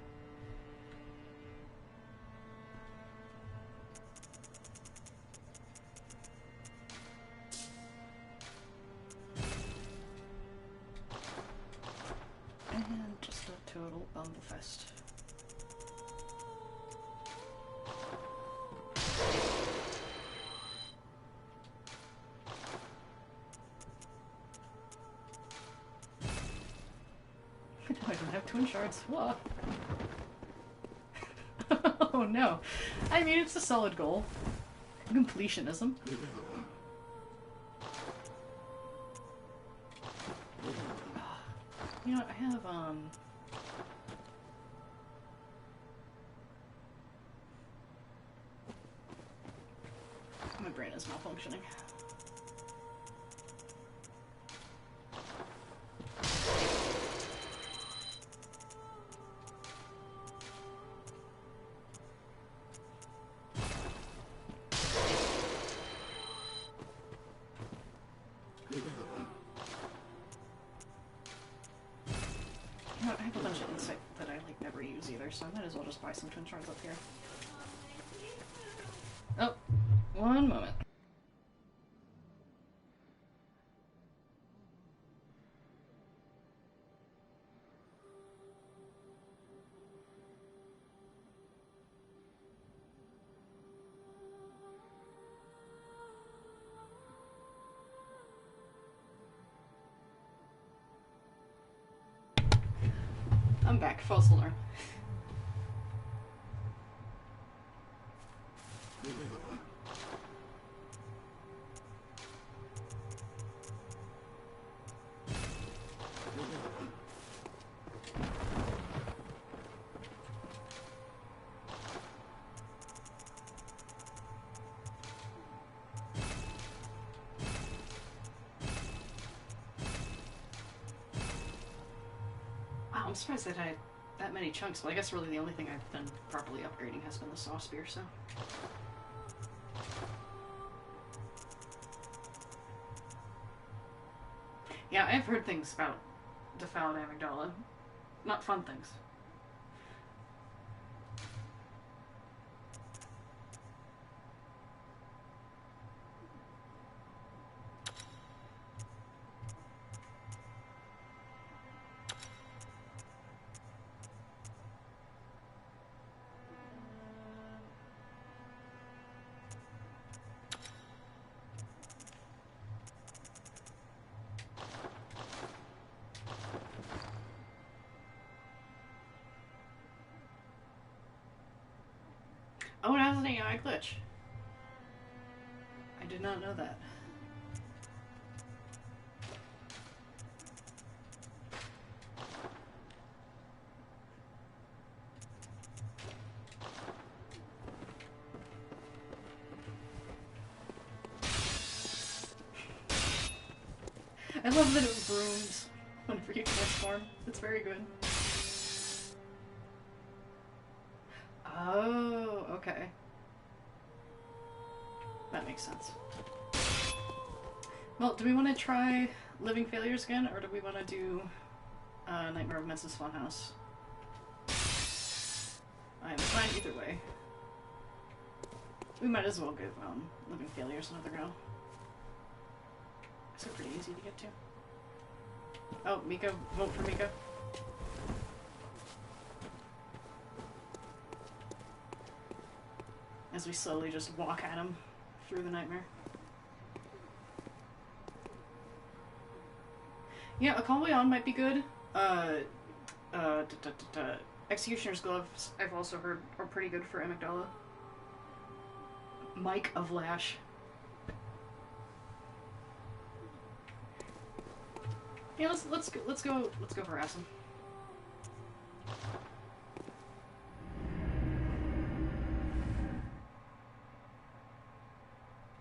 And just a total bumblefest. I don't have twin shards. Whoa. Oh no. I mean, it's a solid goal. Completionism. You know, I have, my brain is malfunctioning. You know, I I have a bunch of insight that I like never use either, so I might as well just buy some twin shards up here. Oh, one moment. I'm back, false alarm. Wow, I'm surprised that I had that many chunks, but I guess really the only thing I've been properly upgrading has been the saw spear, so. Yeah, I've heard things about defiled amygdala. Not fun things. Oh, it has an AI glitch. I did not know that. I love that it brooms whenever you transform. It's very good. Oh, okay. That makes sense. Well, do we want to try Living Failures again, or do we want to do Nightmare of Mensa's Funhouse? I'm fine either way. We might as well give Living Failures another go. These are pretty easy to get to. Oh, Mika, vote for Mika. As we slowly just walk at him through the nightmare. Yeah, a Callway On might be good. Executioner's Gloves, I've also heard, are pretty good for amygdala. Mike of Lash. Yeah, let's go harass him.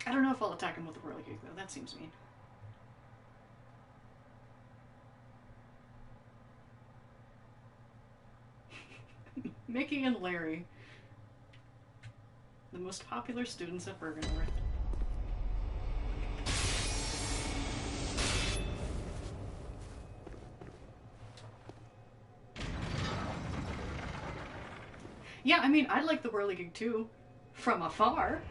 I don't know if I'll attack him with the Whirligig though. That seems mean. Mickey and Larry, the most popular students at Bergenworth. Yeah, I mean, I like the Whirligig too, from afar.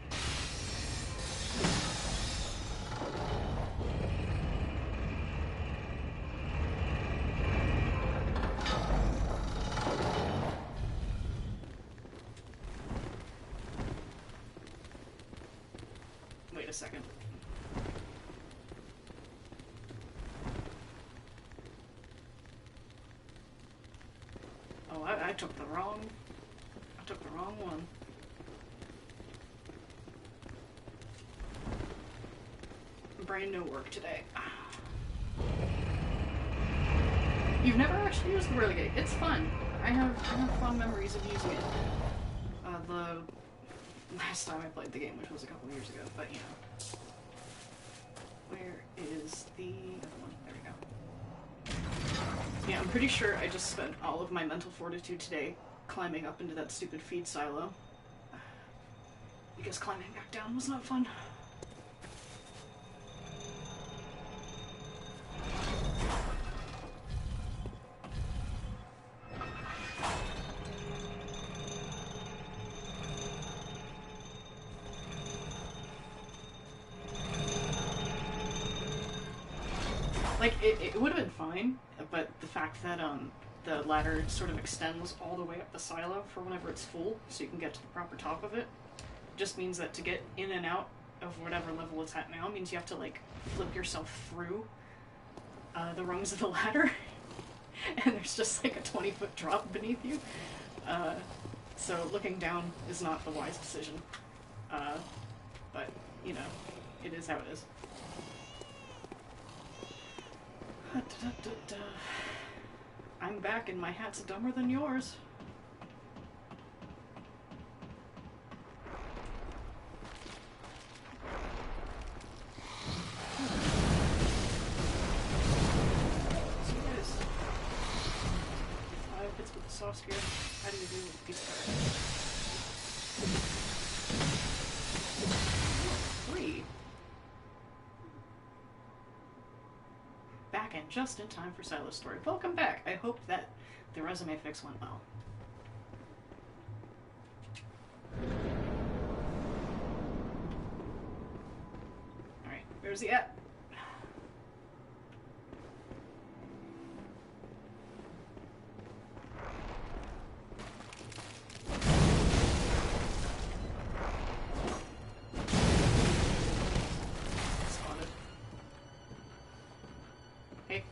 Wait a second. Oh, I took the wrong one. Brain no work today. You've never actually used the Whirligig. It's fun. I have fond memories of using it. The last time I played the game, which was a couple years ago, but you know. Where is the other one? There we go. Yeah, I'm pretty sure I just spent all of my mental fortitude today climbing up into that stupid feed silo. Because climbing back down was not fun. Like, it would have been fine, but the fact that the ladder sort of extends all the way up the silo for whenever it's full, so you can get to the proper top of it, just means that to get in and out of whatever level it's at now means you have to, like, flip yourself through the rungs of the ladder, and there's just, like, a 20-foot drop beneath you. So looking down is not the wise decision. But, you know, it is how it is. I'm back and my hat's dumber than yours. So guys, 5 hits with the soft spear. How do you do with these cards? 3. Back and just in time for Silo's story. Welcome back. I hope that the resume fix went well. Alright, where's he at? Spotted. Hey.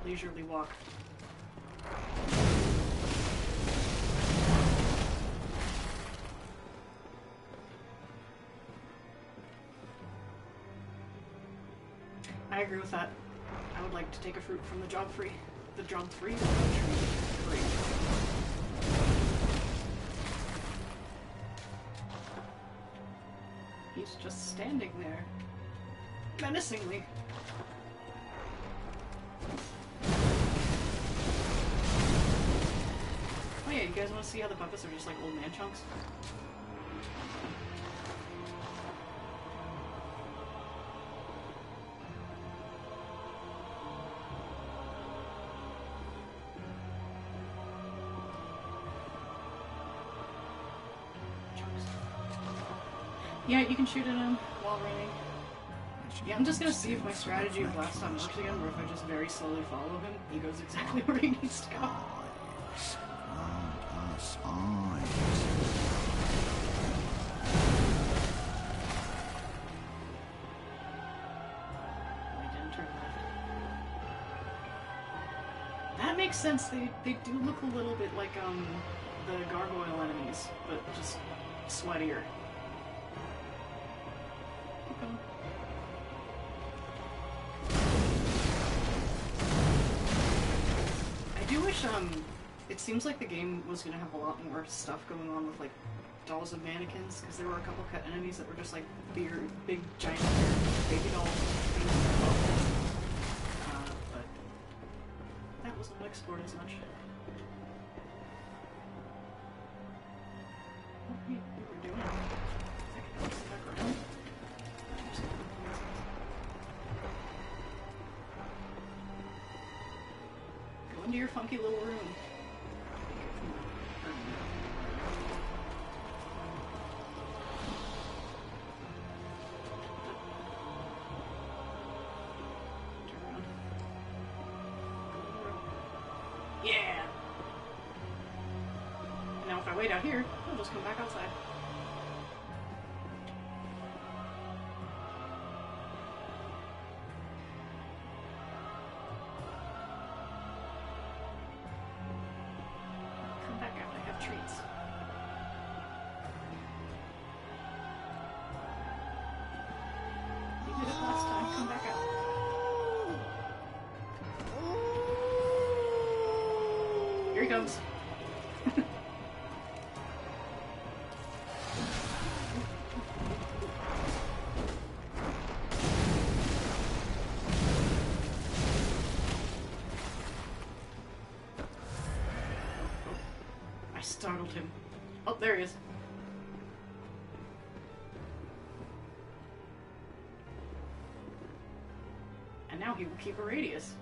Leisurely walk. I agree with that. I would like to take a fruit from the job free. The job free tree. He's just standing there. Menacingly. Oh yeah, you guys want to see how the puppets are just like old man chunks? Chunks. Yeah, you can shoot at him while running. Yeah, I'm just gonna see if my strategy of last time works again, or if I just very slowly follow him, he goes exactly where he needs to go. I didn't turn left. That makes sense. They do look a little bit like the gargoyle enemies, but just sweatier. Keep going. I do wish it seems like the game was gonna have a lot more stuff going on with like dolls and mannequins, because there were a couple cut enemies that were just like big giant baby doll things. But that was not explored as much. What were you doing? I can bounce back around. Go into your funky little room. Yeah! Now if I wait out here, I'll just come back outside. Come back out, I have treats. You did it last time, come back out. Here he comes. I startled him. Oh, there he is. And now he will keep a radius.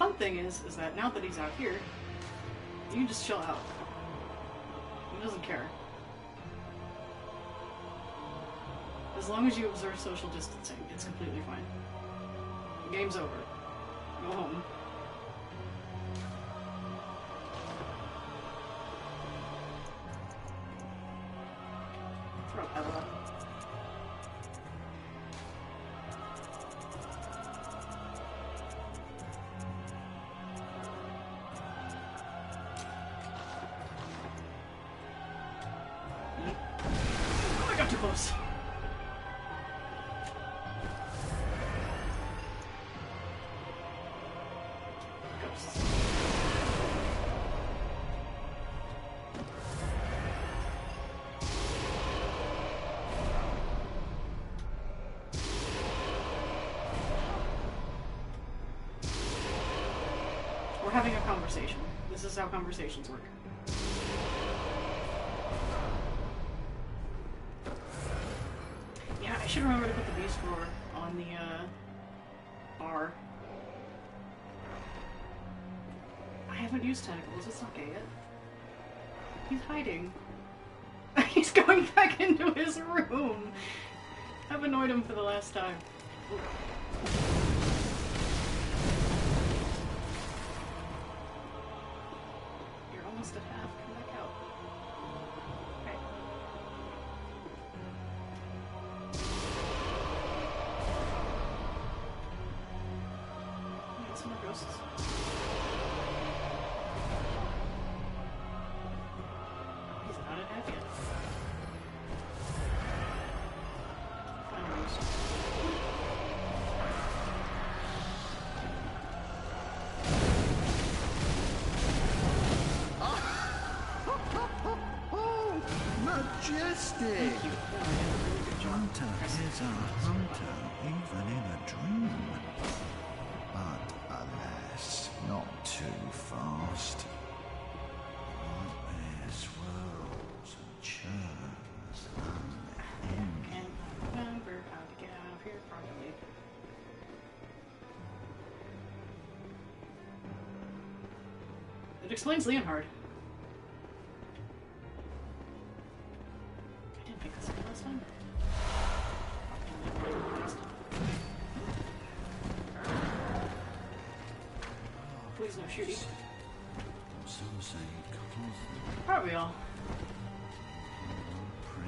fun thing is that now that he's out here, you can just chill out. He doesn't care. As long as you observe social distancing, it's completely fine. The game's over. Go home. Throw Ella. Oh, I got too close. Ghosts. We're having a conversation. This is how conversations work. Yeah, I should remember to put the beast roar on the bar. I haven't used tentacles, it's not gay yet. He's hiding. He's going back into his room. I've annoyed him for the last time. Ooh. You're almost at half. Come back out. Okay. Got some more ghosts. He's not at half yet. Final ghost. Oh, majestic! Thank you. Oh, I did a really good job. Hunter is a hunter, even in a dream. But alas, not too fast. Nightmares, swirls, and churns unending. And I remember how to get out of here properly. It explains Leonhard. I didn't pick this up last time. Please no shooting. Some say cosmic. Aren't we all?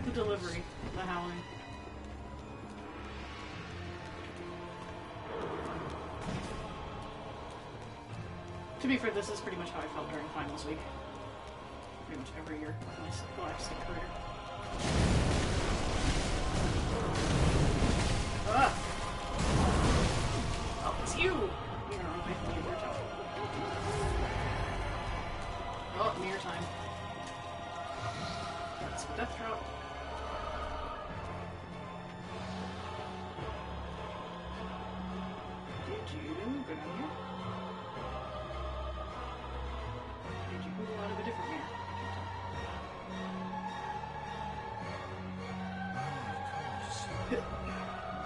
The delivery, the howling. To be fair, this is pretty much how I felt during finals week. Pretty much every year of my life career. Ah! Oh, it's you! You're on my mirror time. Oh, mirror time. That's a death drop. Did you go down here? Did you move out of a different mirror?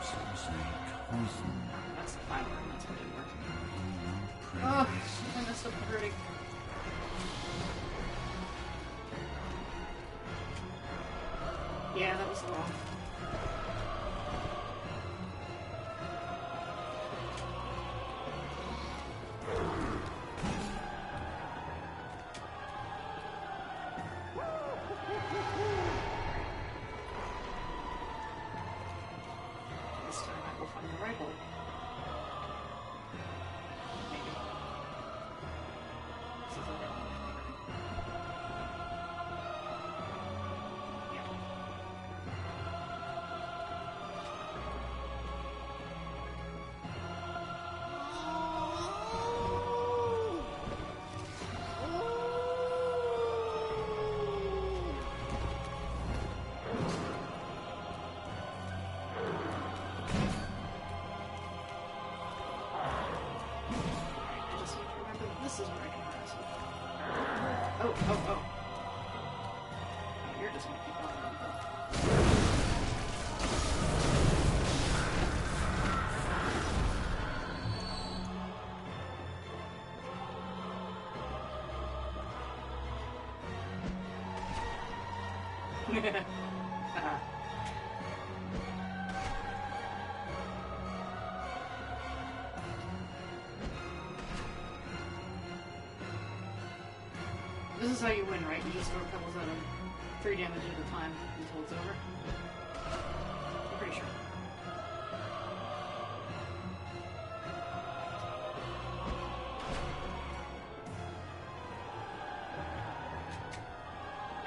Some say cosmic. That's the final room, that's what didn't work. No Oh, praise. I messed up the hurting. Yeah, that was wrong. This time I will find the right hole. Maybe. This is the right one. Yeah. I just need to remember that this is where I can pass it. Oh, oh, oh. Oh, you're just gonna keep going. This is how you win, right? You just throw pebbles at him 3 damage at a time until it's over. I'm pretty sure.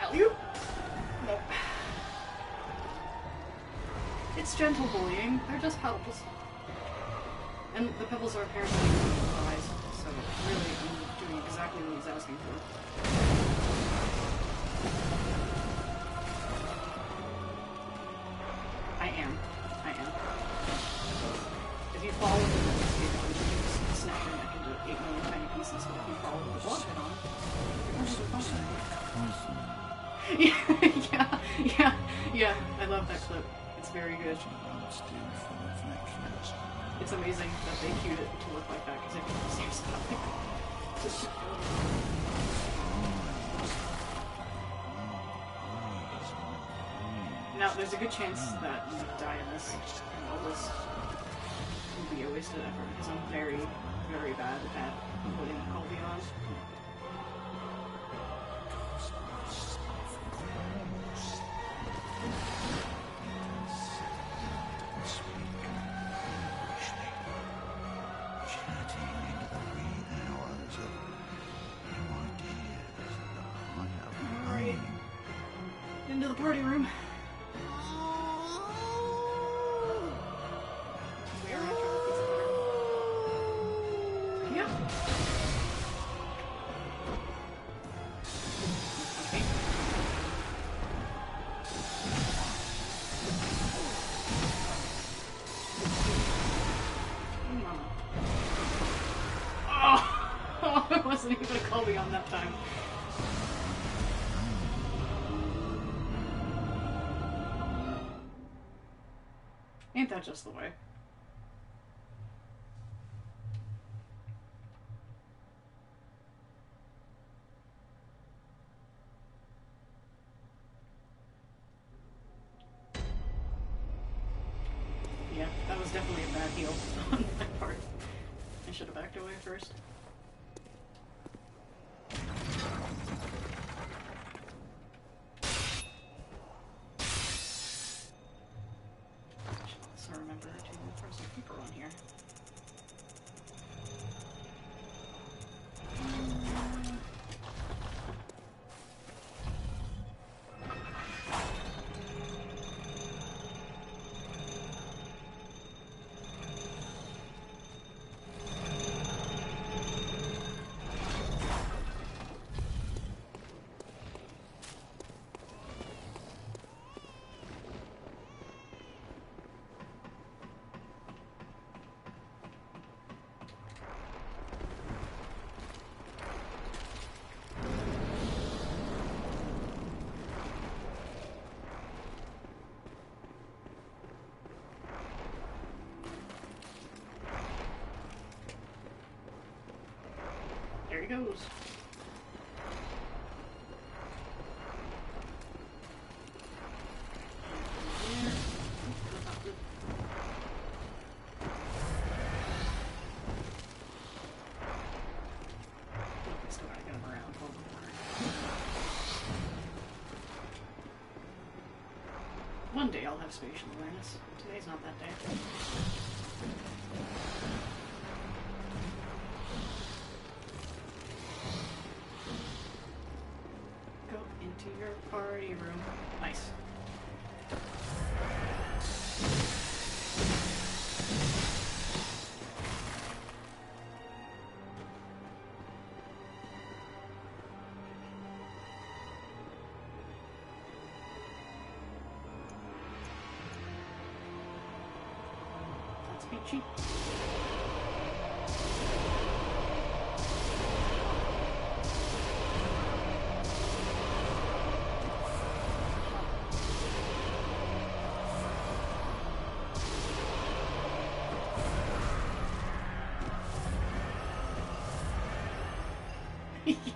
Alley-oop? Nope. It's gentle bullying. They're just pebbles. And the pebbles are apparently eyes, so really I'm doing exactly what he's asking for. I am. If you fall into the escape on, you just snap your neck into 8 million tiny pieces, but if you fall with the blood hit on, yeah, I love that clip. It's very good. It's amazing that they cued it to look like that, because it did the same stuff. Now, there's a good chance that you die in this, and all this will be a wasted effort, because I'm very, very bad at putting Colby on. Alright. Into the party room. I wasn't even gonna call me on that time. Ain't that just the way? Yeah, that was definitely a bad heal on my part. I should have backed away first. So remember to throw some paper on here. There he goes. Still gotta get him around. One day I'll have spatial awareness. Today's not that day. To your party room. Nice. That's peachy.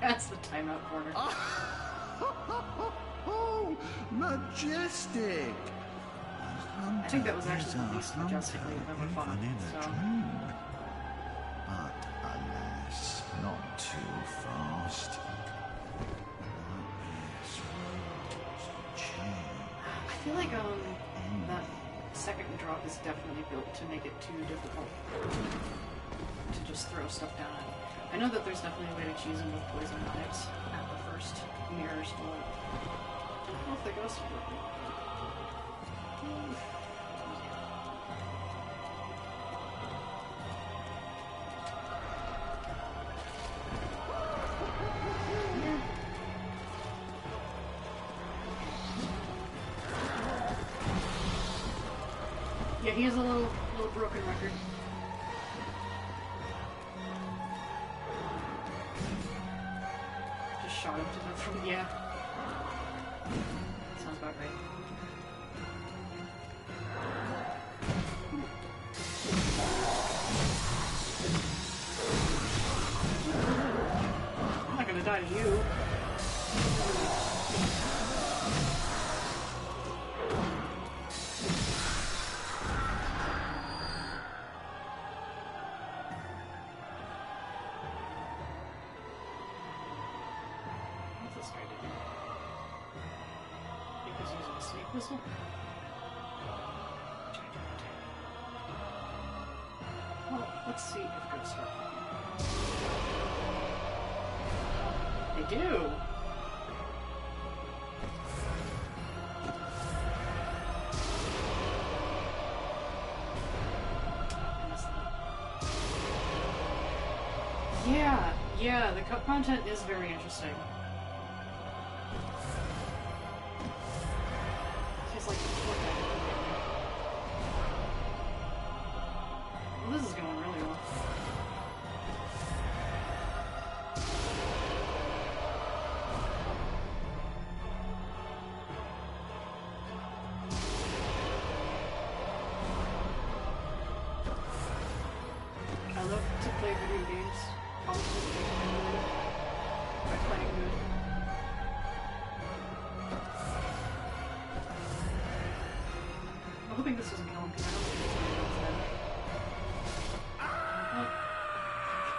Yeah, it's the timeout corner. majestic. I think that was actually the least majestic we've ever fought, Even in a so... dream. But alas, not too fast. I feel like that second drop is definitely built to make it too difficult to just throw stuff down at. I know that there's definitely a way to cheese them with poison knives at the first mirrors, but I don't know if the ghosts are working. Yeah, he has a little broken record. Just shot him to death from, yeah. Sounds about right. I'm not gonna die to you. Whistle? Well, let's see if ghosts are. They do! Yeah, the cup content is very interesting. Well, this is going really well. I love to play video games. By playing good. I'm hoping this doesn't kill him because I don't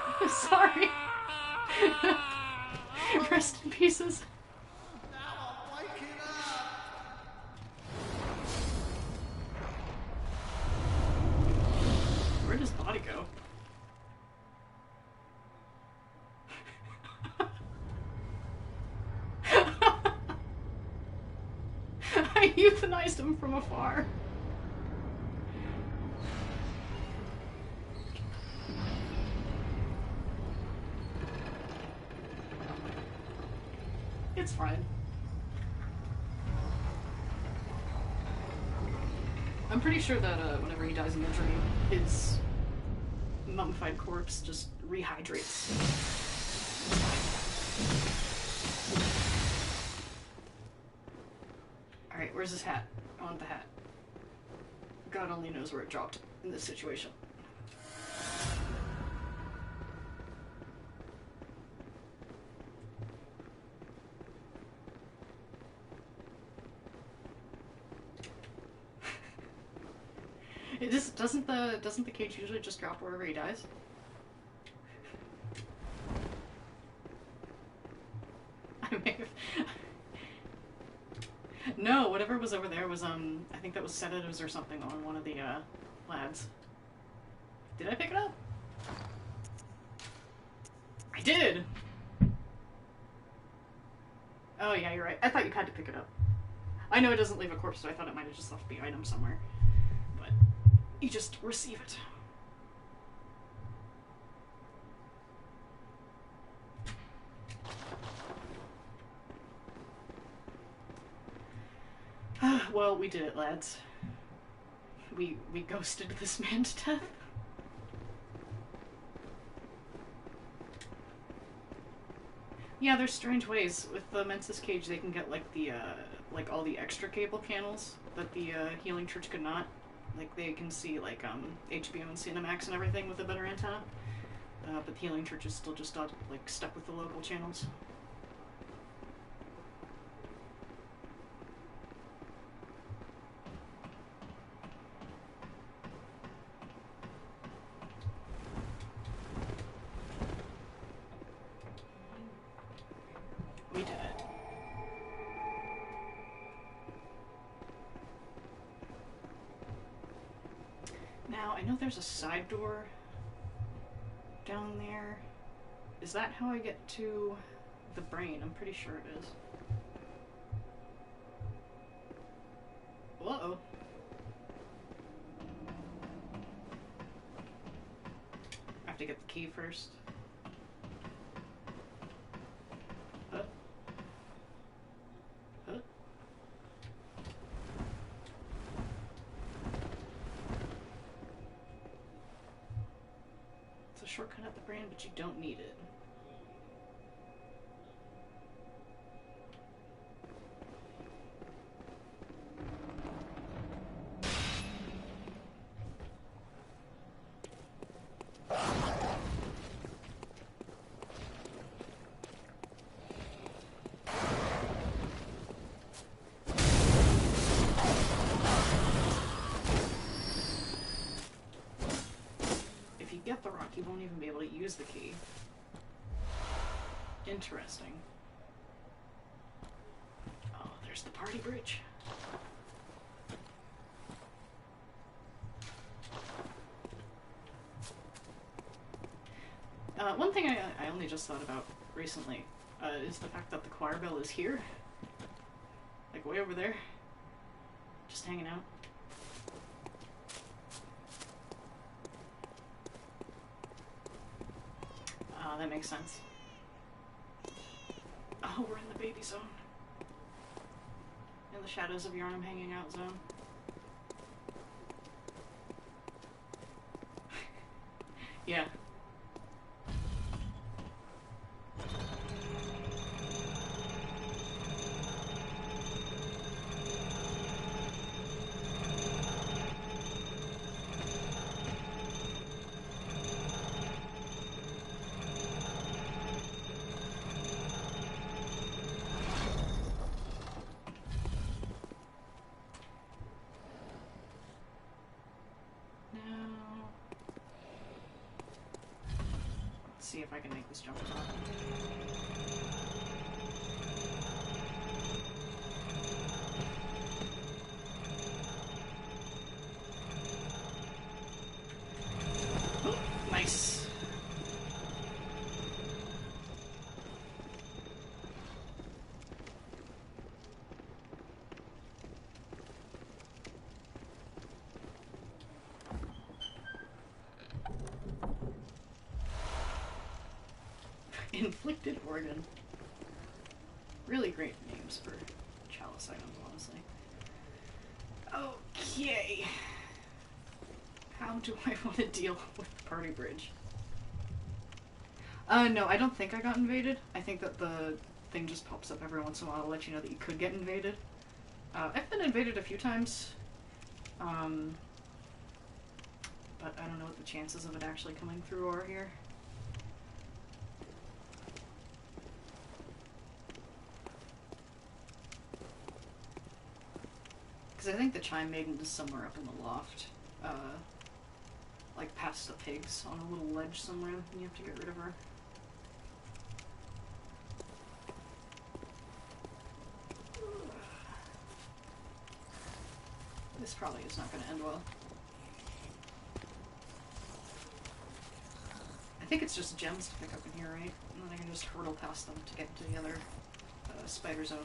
think it's sorry. Rest in pieces. Now I'm waking up. Where does body go? I euthanized him from afar. It's fine. I'm pretty sure that whenever he dies in the dream, his mummified corpse just rehydrates. Alright, where's his hat? I want the hat. God only knows where it dropped in this situation. It just doesn't the cage usually just drop wherever he dies? I may have. No, whatever was over there was I think that was sedatives or something on one of the lads. Did I pick it up? I did. Oh yeah, you're right. I thought you had to pick it up. I know it doesn't leave a corpse, so I thought it might have just left the item somewhere. But you just receive it. Well, we did it, lads. We ghosted this man to death. Yeah, there's strange ways. With the Mensis cage, they can get like the like all the extra cable channels that the Healing Church could not. Like they can see like HBO and Cinemax and everything with a better antenna. But the Healing Church is still just like stuck with the local channels. Now, I know there's a side door down there. Is that how I get to the brain? I'm pretty sure it is. Whoa. I have to get the key first. Huh? Huh? It's a shortcut at the brain, but you don't need it. Get the rock, you won't even be able to use the key. Interesting. Oh, there's the party bridge. One thing I only just thought about recently is the fact that the choir bell is here. Like way over there. Just hanging out. That makes sense. Oh, we're in the baby zone. In the shadows of Yarnum hanging out zone. Yeah. See if I can make this jump across. Oh, nice. Inflicted organ. Really great names for chalice items, honestly. Okay. How do I want to deal with the party bridge? No, I don't think I got invaded. I think that the thing just pops up every once in a while to let you know that you could get invaded. I've been invaded a few times. But I don't know what the chances of it actually coming through are here. Because I think the Chime Maiden is somewhere up in the loft. Like past the pigs on a little ledge somewhere, and you have to get rid of her. This probably is not going to end well. I think it's just gems to pick up in here, right? And then I can just hurtle past them to get to the other spider zone.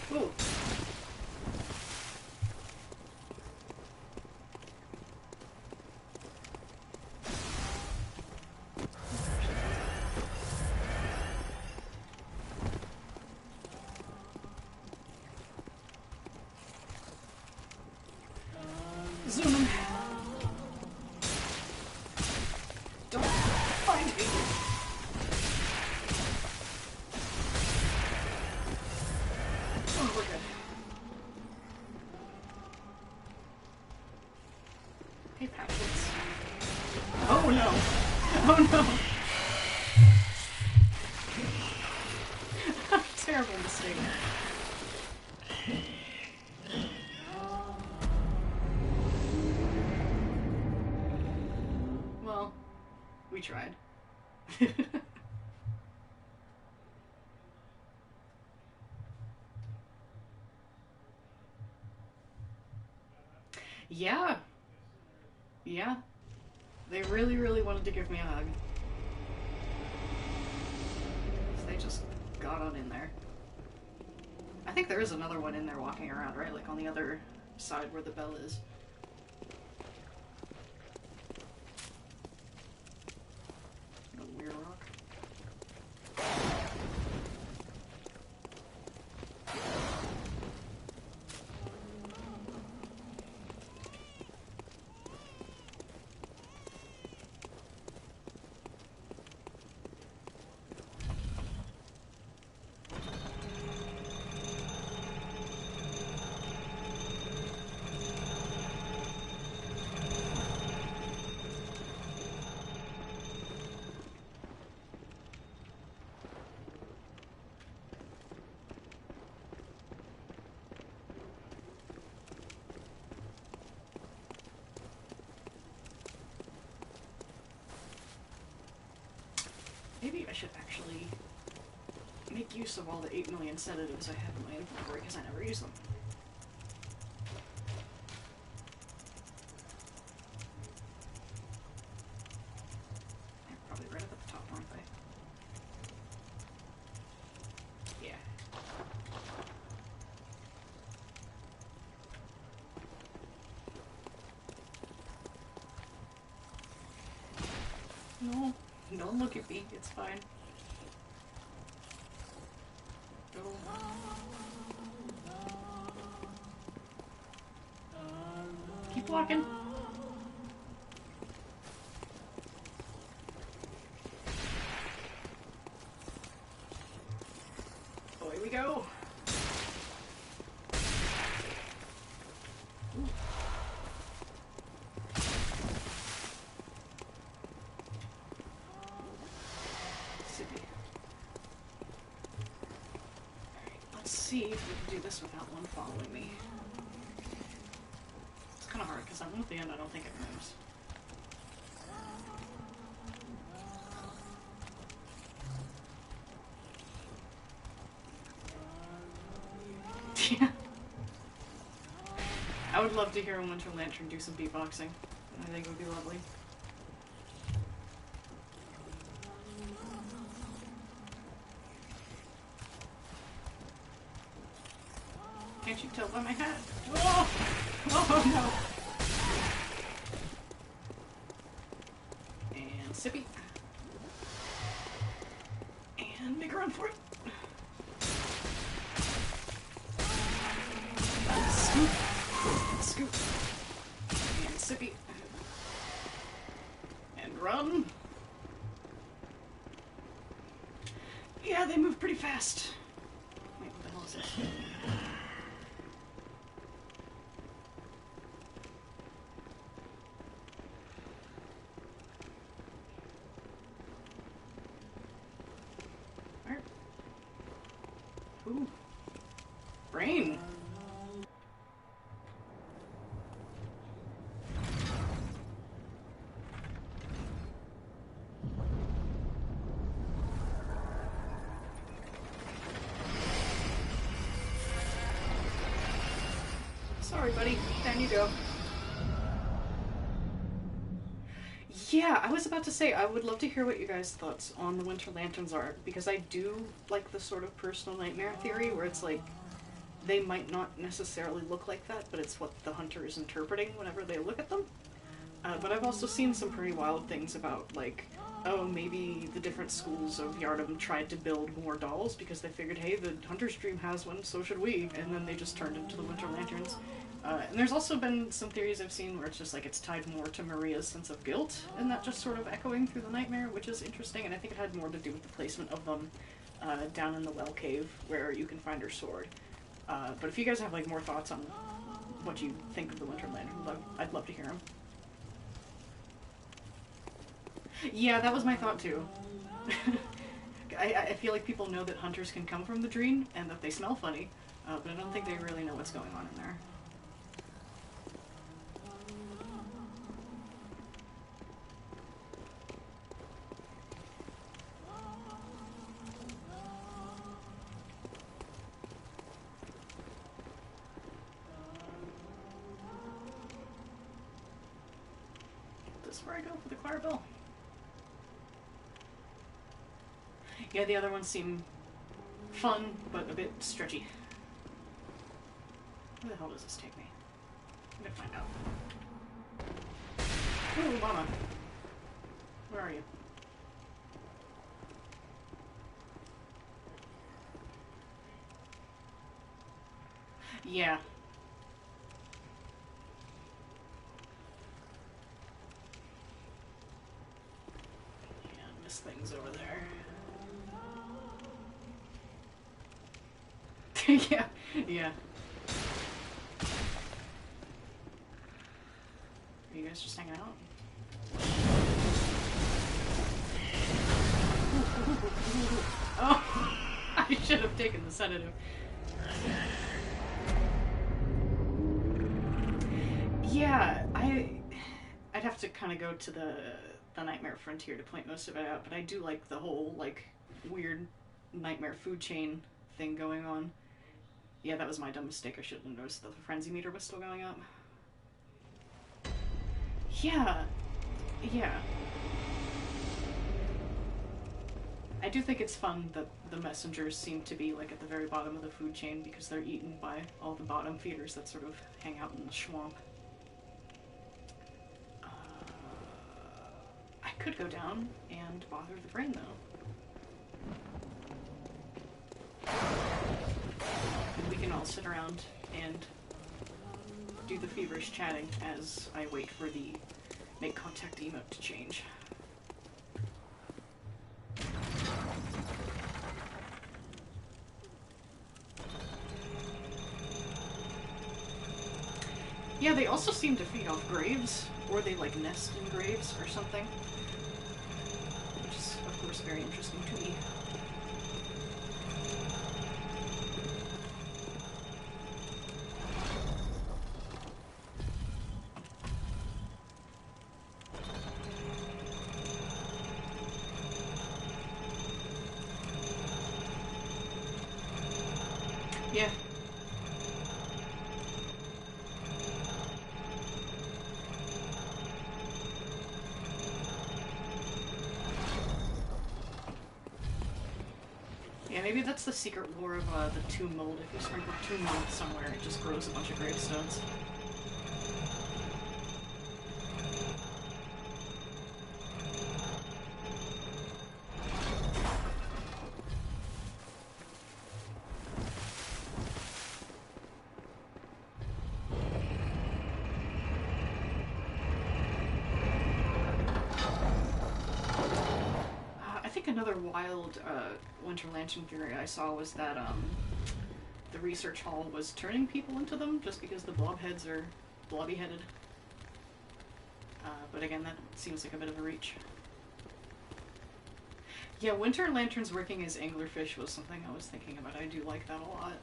Ooh. Zoom in. Don't find me. Oh, we're good. Hey, packets. Oh no! Oh no! Terrible mistake. Well, we tried. Yeah. Yeah. They really, really wanted to give me a hug. So they just got on in there. I think there is another one in there walking around, right? Like on the other side where the bell is. A weird rock. Maybe I should actually make use of all the 8 million sedatives I have in my inventory because I never use them. They're probably right up at the top, aren't they? Yeah. No, don't look at me. It's fine. Go. Keep walking. Away we go. Ooh. Sippy. Let's see if we can do this without one following me. It's kind of hard because I'm at the end. I don't think it moves. Yeah. I would love to hear a Winter Lantern do some beatboxing. I think it would be lovely. Can't you tell by my hat? Oh! Oh no! And Sippy. And make a run for it. Scoop. Scoop. And Sippy. And run. Yeah, they move pretty fast. Wait, what the hell is this? Where? Ooh. Brain. Sorry, buddy. Down you go. Yeah, I was about to say, I would love to hear what you guys' thoughts on the Winter Lanterns are, because I do like the sort of personal nightmare theory where it's like, they might not necessarily look like that, but it's what the hunter is interpreting whenever they look at them. But I've also seen some pretty wild things about, like, oh, maybe the different schools of Yardom tried to build more dolls because they figured, hey, the Hunter's Dream has one, so should we, and then they just turned into the Winter Lanterns. And there's also been some theories I've seen where it's just like it's tied more to Maria's sense of guilt, and that just sort of echoing through the nightmare, which is interesting, and I think it had more to do with the placement of them down in the well cave where you can find her sword. But if you guys have like more thoughts on what you think of the Winter Lanterns, I'd love to hear them. Yeah, that was my thought too. I feel like people know that hunters can come from the Dream and that they smell funny, but I don't think they really know what's going on in there. where I go for the Clarabelle. Yeah, the other ones seem fun, but a bit stretchy. Where the hell does this take me? I'm gonna find out. Ooh, mama. Where are you? Yeah. Yeah, miss things over there. Yeah, yeah. Are you guys just hanging out? Oh, I should have taken the sedative. Yeah, I'd have to kind of go to the Nightmare Frontier to point most of it out, but I do like the whole, like, weird nightmare food chain thing going on. Yeah, that was my dumb mistake. I should have noticed that the frenzy meter was still going up. Yeah. Yeah. I do think it's fun that the messengers seem to be, like, at the very bottom of the food chain because they're eaten by all the bottom feeders that sort of hang out in the swamp. I could go down and bother the brain, though. And we can all sit around and do the feverish chatting as I wait for the make contact emote to change. Yeah, they also seem to feed off graves, or they like nest in graves or something, which is of course very interesting to me. Yeah. Yeah, maybe that's the secret lore of the tomb mold. If you sprinkle tomb mold somewhere, it just grows a bunch of gravestones. Another wild Winter Lantern theory I saw was that the research hall was turning people into them just because the blob heads are blobby headed. But again, that seems like a bit of a reach. Yeah, Winter Lanterns working as anglerfish was something I was thinking about. I do like that a lot.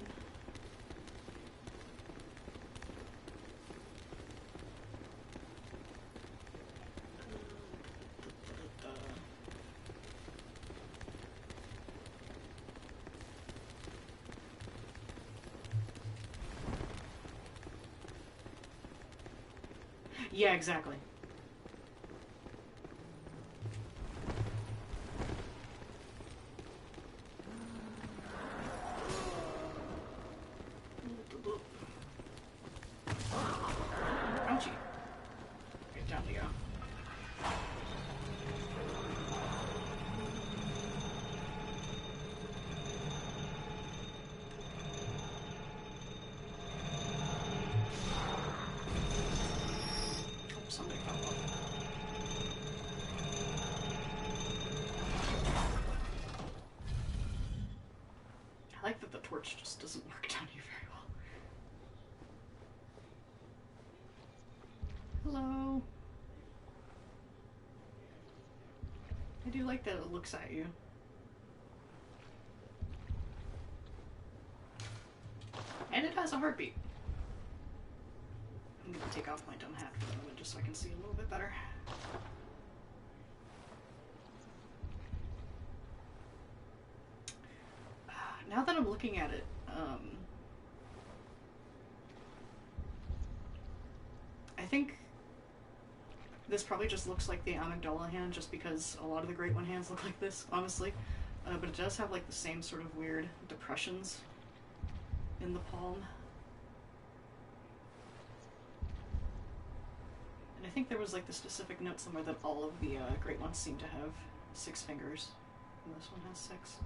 Yeah, exactly. Ouchie. Okay, down we go. Somebody fell off. I like that the torch just doesn't work down here very well. Hello. I do like that it looks at you. And it has a heartbeat. I'm gonna take off my dumb hat for a moment just so I can see a little bit better. Now that I'm looking at it, I think This probably just looks like the amygdala hand just because a lot of the Great One hands look like this, honestly. But it does have like the same sort of weird depressions in the palm. And I think there was like the specific note somewhere that all of the Great Ones seem to have 6 fingers. And this one has 6.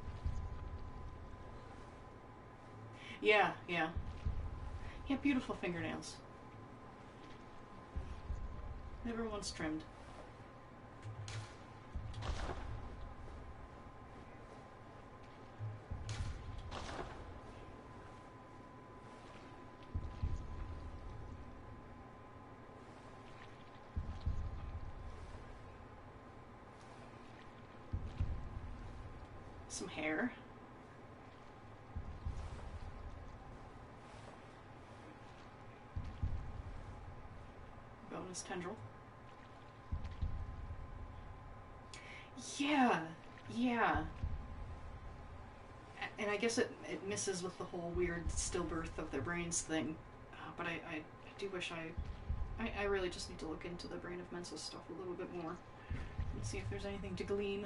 Yeah, yeah. Yeah, beautiful fingernails. Never once trimmed. Some hair. Bonus tendril. Yeah, yeah. And I guess it misses with the whole weird stillbirth of their brains thing. But I do wish I really just need to look into the Brain of Mensa stuff a little bit more and see if there's anything to glean.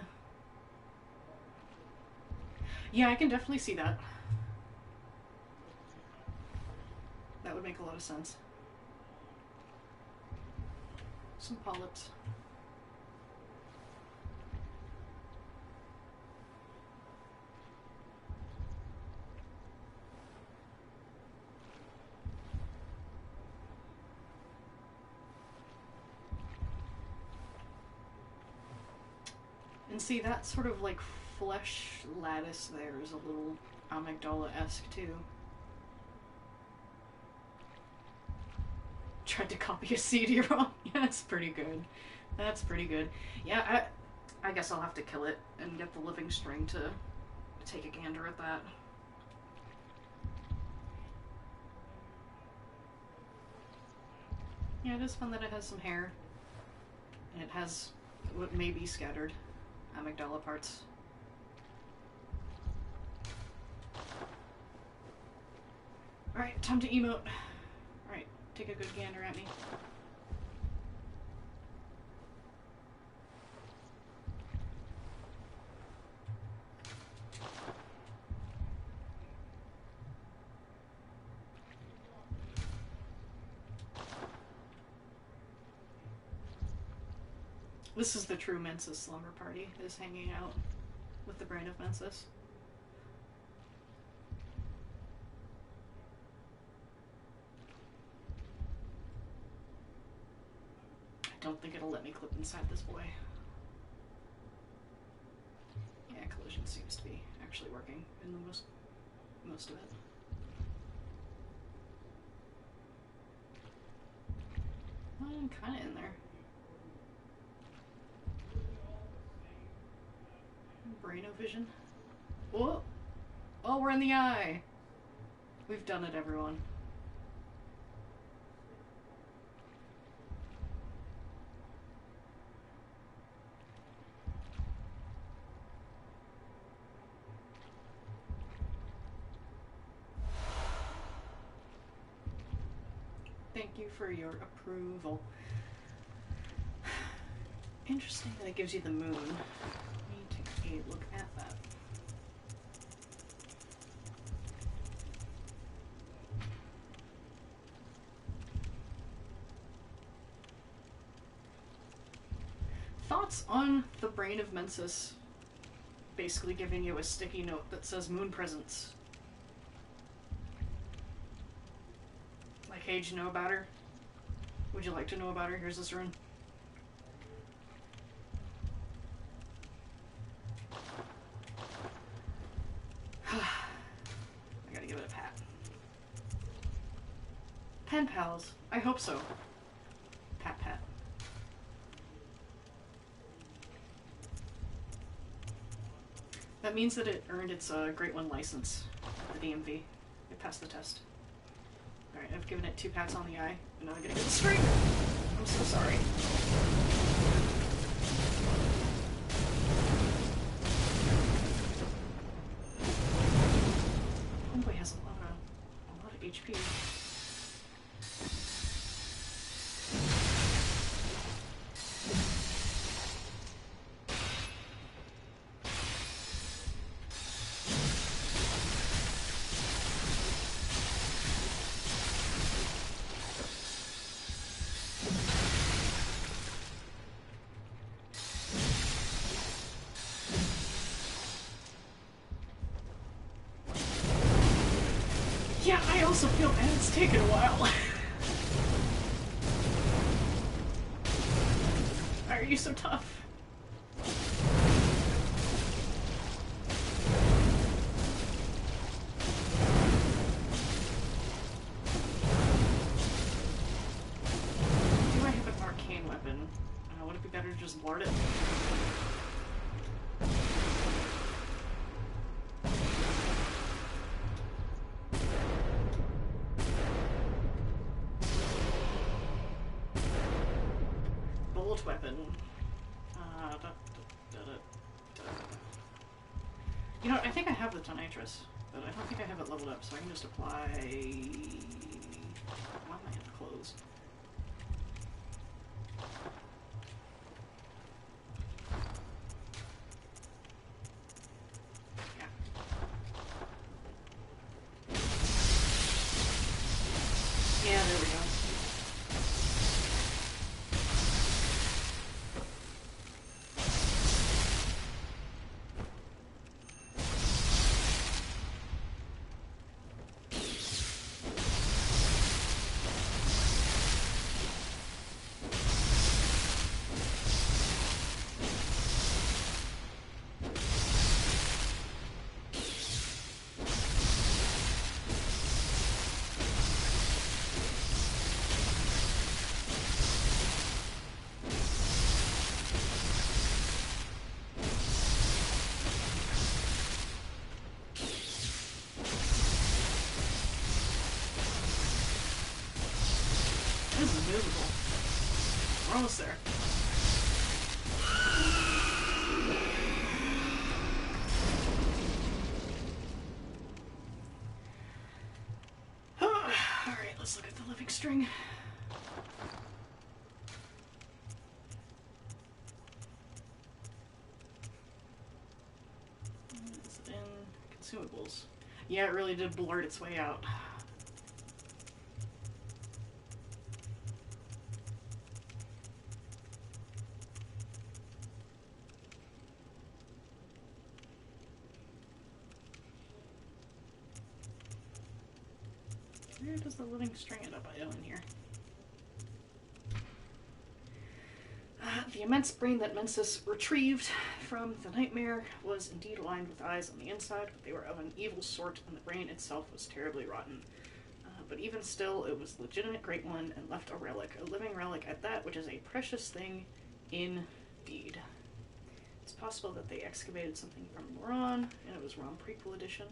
Yeah, I can definitely see that. That would make a lot of sense. Some polyps. And see, that sort of like flesh lattice there is a little amygdala-esque too. Tried to copy a CD-ROM. Yeah, that's pretty good. That's pretty good. Yeah, I guess I'll have to kill it and get the living string to take a gander at that. Yeah, it is fun that it has some hair. And it has what may be scattered amygdala parts. Alright, time to emote. Alright, take a good gander at me. This is the true Mensis slumber party, is hanging out with the Brain of Mensis. I don't think it'll let me clip inside this boy. Yeah, collision seems to be actually working in the most of it. Well, I'm kind of in there. Brainovision. Whoa! Oh, we're in the eye! We've done it, everyone. Thank you for your approval. Interesting that it gives you the moon. Take a look at that. Thoughts on the Brain of Mensis basically giving you a sticky note that says moon presence? Like, hey, did you know about her? Would you like to know about her? Here's this rune. I gotta give it a pat. Pen pals. I hope so. Pat pat. That means that it earned its Great One license at the DMV. It passed the test. Alright, I've given it 2 pats on the eye, and now I get a good string! I'm so sorry. Homeboy has a lot of HP. Yeah, I also feel bad it's taken a while. Why are you so tough? Do I have an arcane weapon? Would it be better to just lord it? Bolt weapon. You know what, I think I have the Tonitrus, but I don't think I have it leveled up, so I can just apply... Why am I at the close? Yeah. Yeah, there we go. This is miserable. We're almost there. Alright, let's look at the living string. Is it in consumables? Yeah, it really did blurt its way out. Where does the living string end up? In here. The immense brain that Mensis retrieved from the nightmare was indeed aligned with eyes on the inside, but they were of an evil sort, and the brain itself was terribly rotten. But even still, it was a legitimate great one, and left a relic, a living relic at that, which is a precious thing indeed. It's possible that they excavated something from Laron, and it was ROM prequel edition.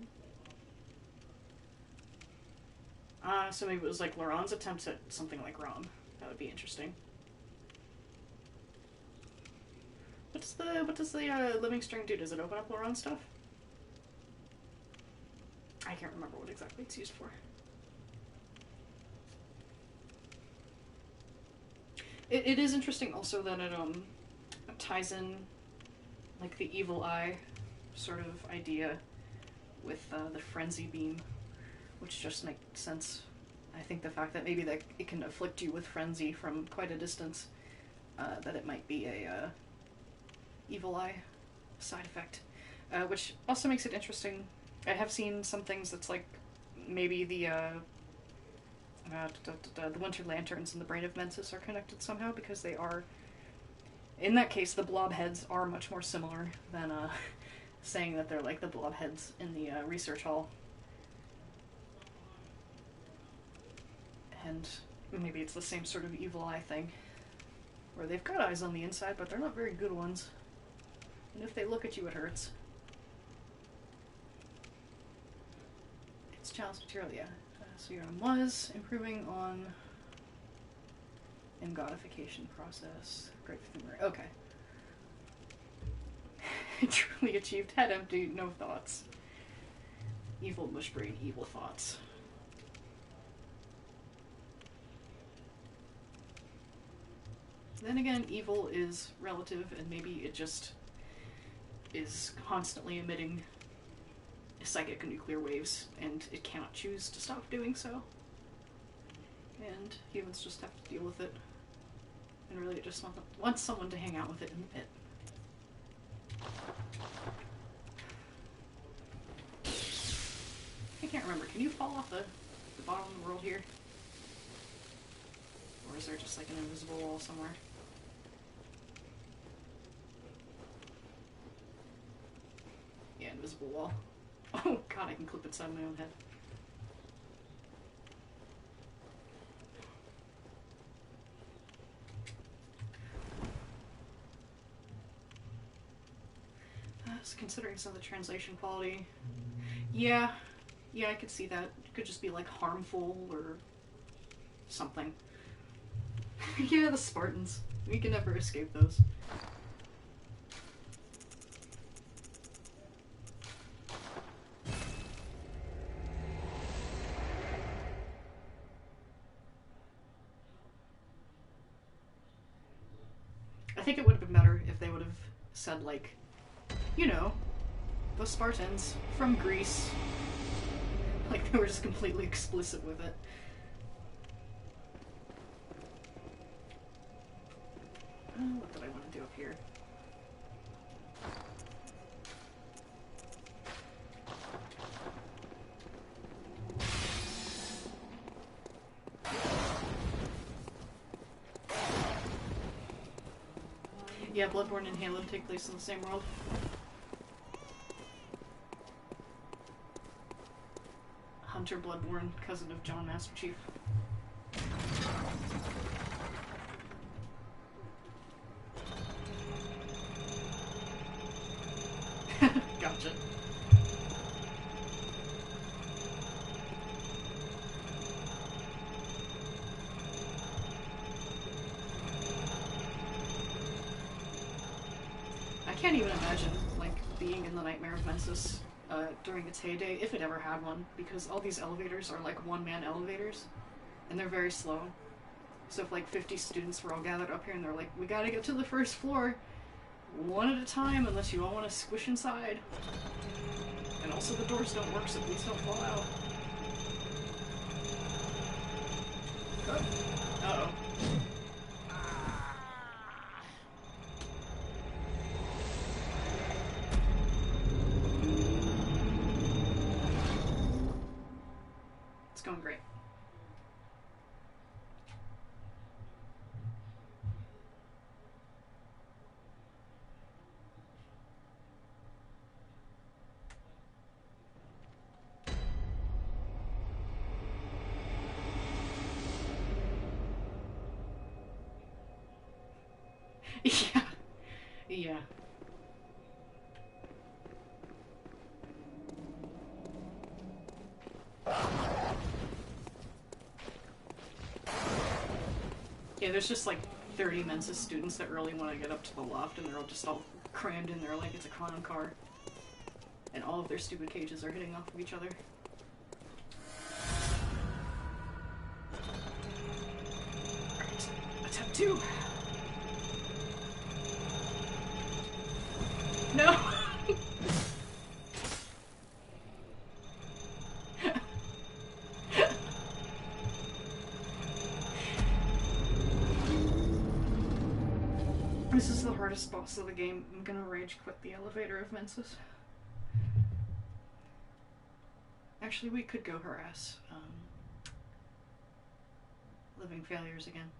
So maybe it was like Laron's attempts at something like ROM. That would be interesting. What does the living string do? Does it open up Laron stuff? I can't remember what exactly it's used for. It is interesting also that it ties in like the evil eye sort of idea with the frenzy beam, which just makes sense. I think the fact that maybe that it can afflict you with frenzy from quite a distance, that it might be a evil eye side effect, which also makes it interesting. I have seen some things that's like maybe the Winter Lanterns and the Brain of Mensis are connected somehow, because they are, in that case, the blob heads are much more similar than saying that they're like the blob heads in the research hall. And maybe it's the same sort of evil eye thing, where they've got eyes on the inside, but they're not very good ones. And if they look at you, it hurts. It's challenge material, yeah. So your was improving on engodification process. Great for the memory. Okay. Truly achieved. Head empty, no thoughts. Evil mushbrain, evil thoughts. Then again, evil is relative, and maybe it just is constantly emitting psychic nuclear waves, and it cannot choose to stop doing so. And humans just have to deal with it. And really it just wants someone to hang out with it in the pit. can't remember. Can you fall off the bottom of the world here? Or is there just like an invisible wall somewhere? Yeah, invisible wall. Oh god, I can clip inside my own head. Considering some of the translation quality, yeah, I could see that. It could just be like harmful or something. Yeah, the Spartans. We can never escape those. I think it would have been better if they would have said, like, you know, the Spartans from Greece. Like, they were just completely explicit with it. What did I want to do up here? Yeah, Bloodborne and Halo take place in the same world. Hunter Bloodborne, cousin of John Master Chief. Gotcha. I can't even imagine, like, being in the Nightmare of Mensis during its heyday, if it ever had one, because all these elevators are like one-man elevators, and they're very slow. So if like 50 students were all gathered up here and they're like, we gotta get to the first floor, one at a time, unless you all want to squish inside. And also the doors don't work, so please don't fall out. Uh-oh. It's going great. Yeah. Yeah. Yeah, there's just like 30 Mensa students that really want to get up to the loft, and they're all just all crammed in there like it's a clown car. And all of their stupid cages are hitting off of each other. Alright, attempt 2! No! This is the hardest boss of the game. I'm gonna rage quit the elevator of Mensis. Actually, we could go harass living failures again.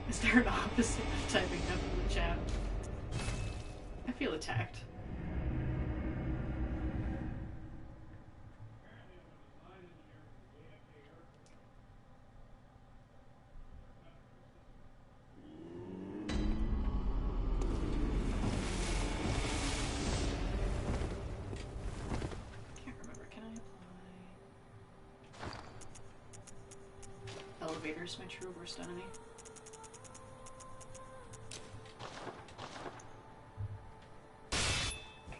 Is there an opposite of typing up in the chat? I feel attacked. Can't remember, can I apply? Elevator's my true worst enemy.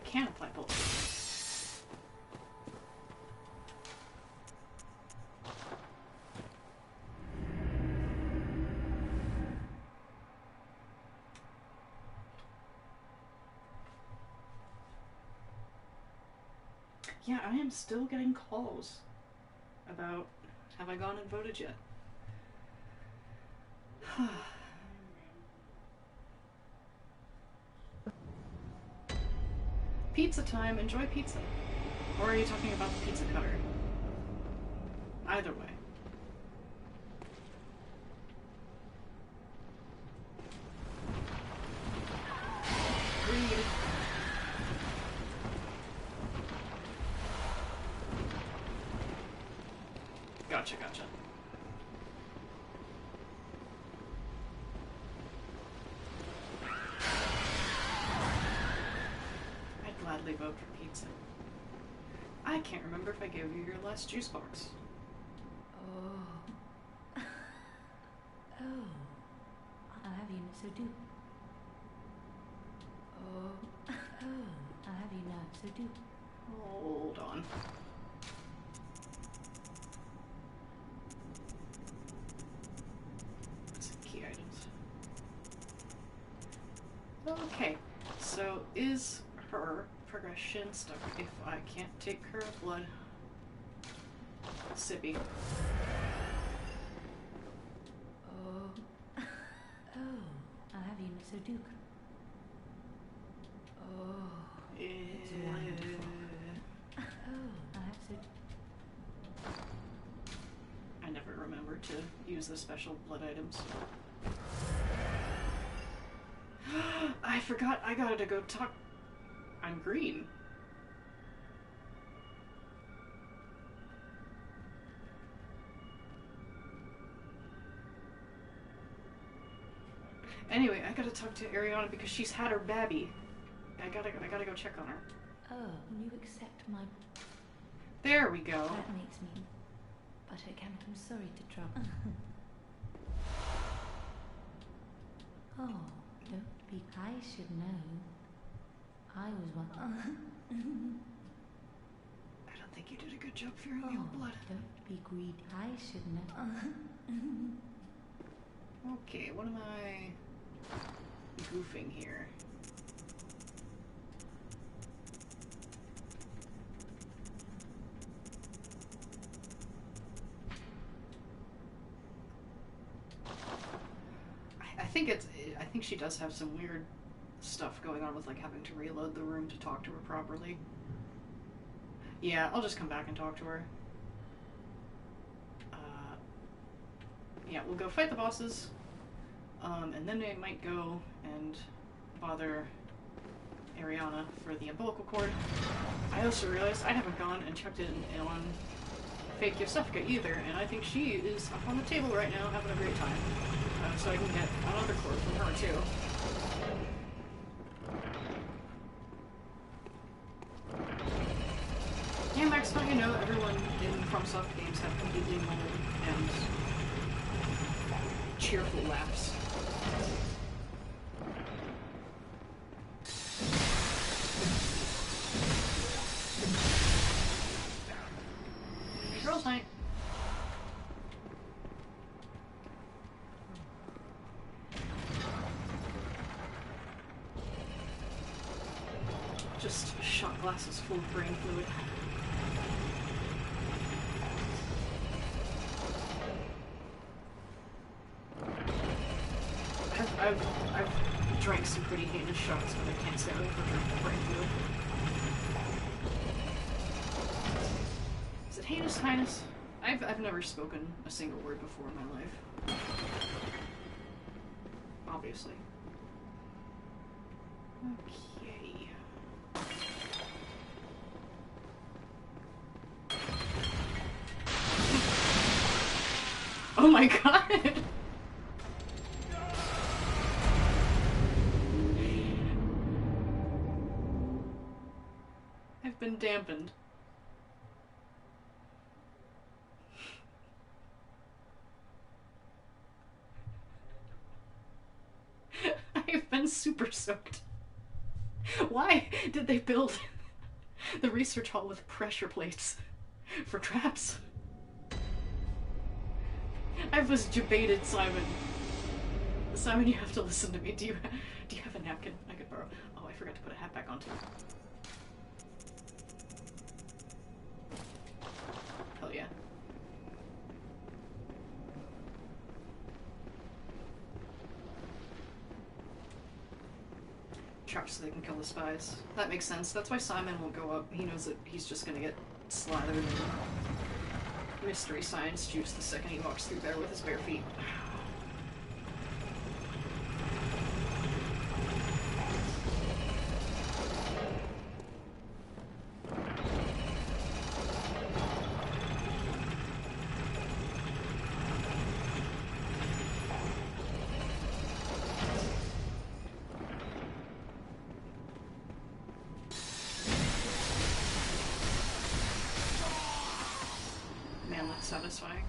Can't apply both. Yeah, I am still getting calls about, have I gone and voted yet? Pizza time. Enjoy pizza. Or are you talking about the pizza cutter? Either way. Read. Gotcha, gotcha. I'd gladly vote for pizza. I can't remember if I gave you your last juice box. Oh. Oh. I'll have you so do. Oh. Oh. I'll have you now so do. Hold on. Some key items. Okay, so is her progression stuck if I can't take her blood? Sippy. Oh. Oh. I'll have you so do. Oh. It's wonderful. Oh. I'll have so. I never remember to use the special blood items. I forgot I gotta go talk. I'm green. Anyway, I gotta talk to Ariana because she's had her babby. I gotta go check on her. Oh, you accept my. There we go. That makes me. But I'm sorry to trouble. Oh, don't be. I should know. I was one. I don't think you did a good job fearing your blood. Don't be greedy. I should know. Okay, what am I goofing here? I think she does have some weird stuff going on with like having to reload the room to talk to her properly. Yeah, I'll just come back and talk to her. Yeah, we'll go fight the bosses, and then I might go and bother Ariana for the umbilical cord. I also realized I haven't gone and checked in on Fake Yosefka either, and I think she is up on the table right now having a great time. So I can get another cord from her too. Yeah, Max, don't you know everyone in FromSoft games have completely normal and cheerful laughs? Girls' night. Just shot glasses full of brain fluid. I've drank some pretty heinous shots, but I can't say I've ever drank the brain fluid. Is it heinous, highness? I've never spoken a single word before in my life. Obviously. Okay. Oh my god! I've been dampened. I've been super soaked. Why did they build the research hall with pressure plates for traps? I was debated, Simon. Simon, you have to listen to me. Do you have a napkin I could borrow? Oh, I forgot to put a hat back on too. Hell yeah. trucks so they can kill the spies. That makes sense. That's why Simon won't go up. He knows that he's just gonna get slathered in mystery science juice the second he walks through there with his bare feet. Man, that's satisfying.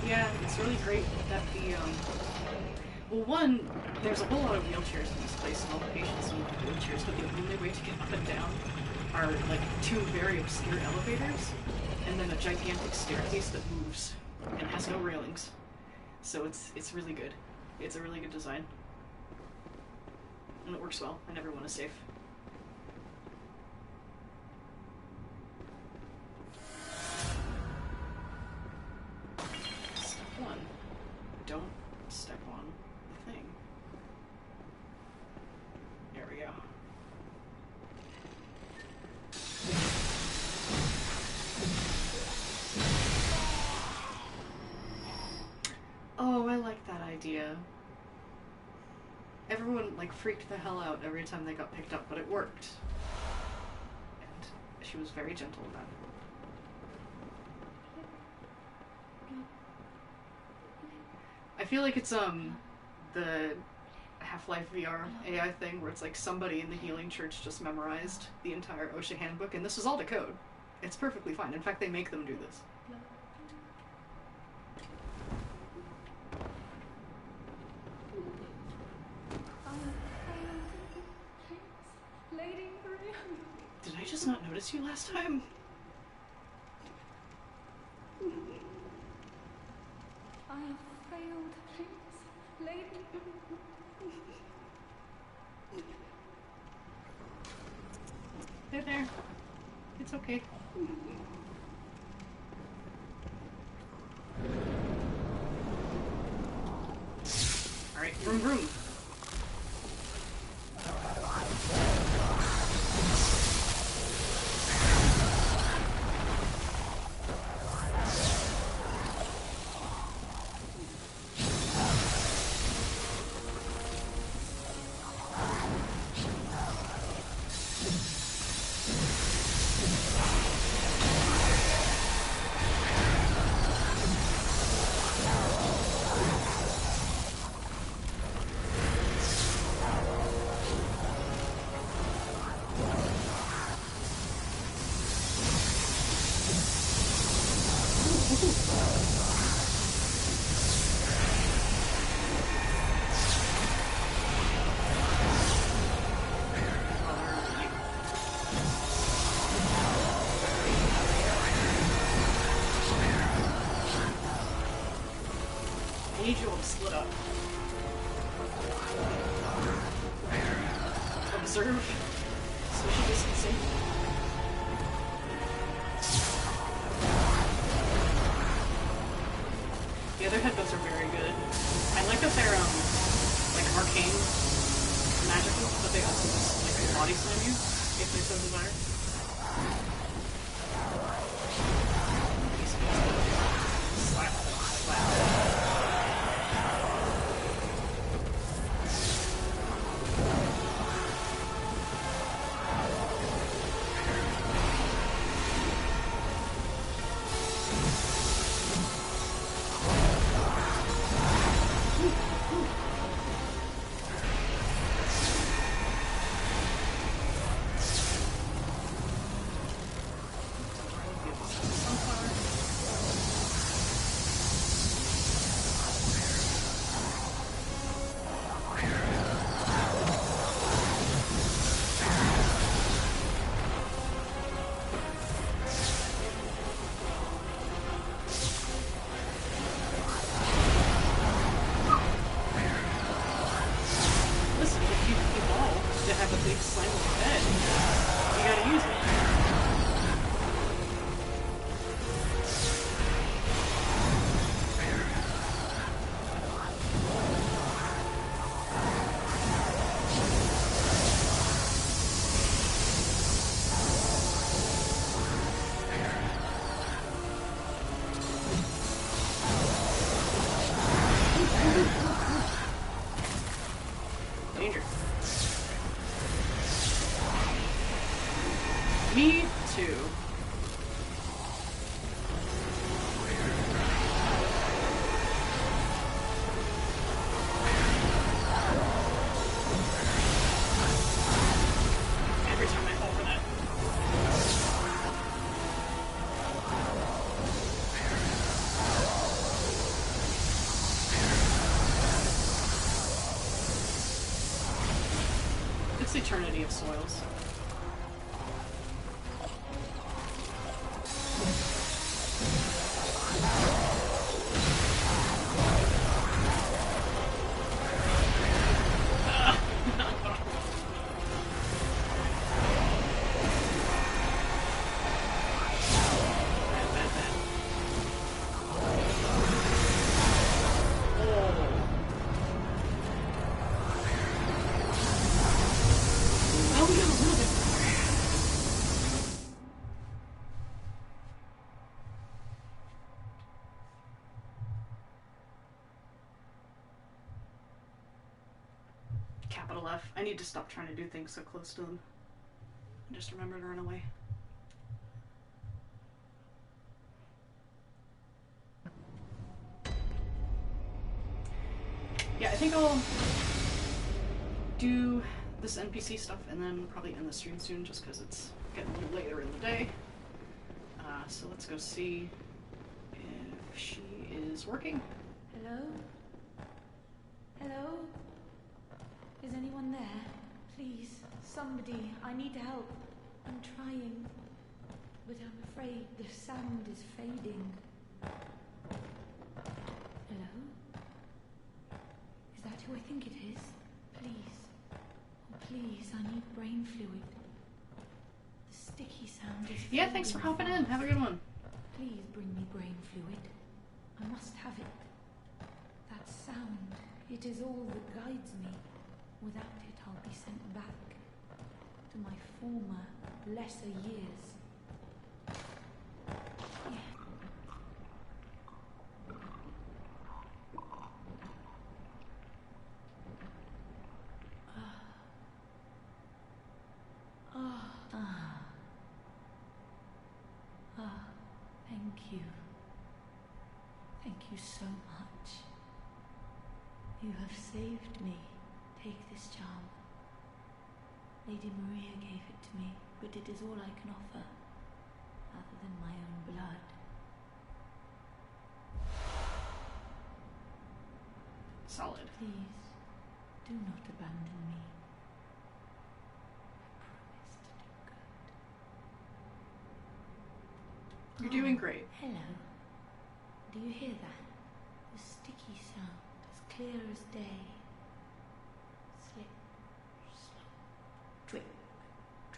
Yeah, it's really great that the, well, one, there's a whole lot of wheelchairs in this place, and all the patients need wheelchairs, but the only way to get up and down are, like, two very obscure elevators, and then a gigantic staircase that moves, and has no railings. So it's really good. It's a really good design. And it works well, and everyone is safe. Step one. Don't step on the thing. There we go. Oh, I like that idea. Everyone, like, freaked the hell out every time they got picked up, but it worked. And she was very gentle about it. I feel like it's, the Half-Life VR AI thing where it's like somebody in the healing church just memorized the entire OSHA handbook, and this is all to code. It's perfectly fine. In fact, they make them do this. Did I just not notice you last time? I have failed, please, lady. They're there. It's okay. Alright, vroom vroom. I need you all to split up. Observe social distancing. The other headphones are very good. I like that they're like arcane magical, but they also like body slam you if they so desire. Slap, slap. It's Eternity of Soils. Capital F. I need to stop trying to do things so close to them. I just remember to run away. Yeah, I think I'll do this NPC stuff and then probably end the stream soon just because it's getting a little later in the day. So let's go see if she is working. Hello? Hello? Is anyone there? Please, somebody, I need help. I'm trying, but I'm afraid the sound is fading. Hello? Is that who I think it is? Please. Oh, please, I need brain fluid. The sticky sound is Yeah, thanks for hopping in. Have a good one. Please bring me brain fluid. I must have it. That sound, it is all that guides me. Without it, I'll be sent back to my former, lesser years. Yeah. Thank you. Thank you so much. You have saved me. Take this charm. Lady Maria gave it to me, but it is all I can offer, other than my own blood. Solid. Please, do not abandon me. I promise to do good. You're doing great. Hello. Do you hear that? The sticky sound, as clear as day. Slip, slop, drip,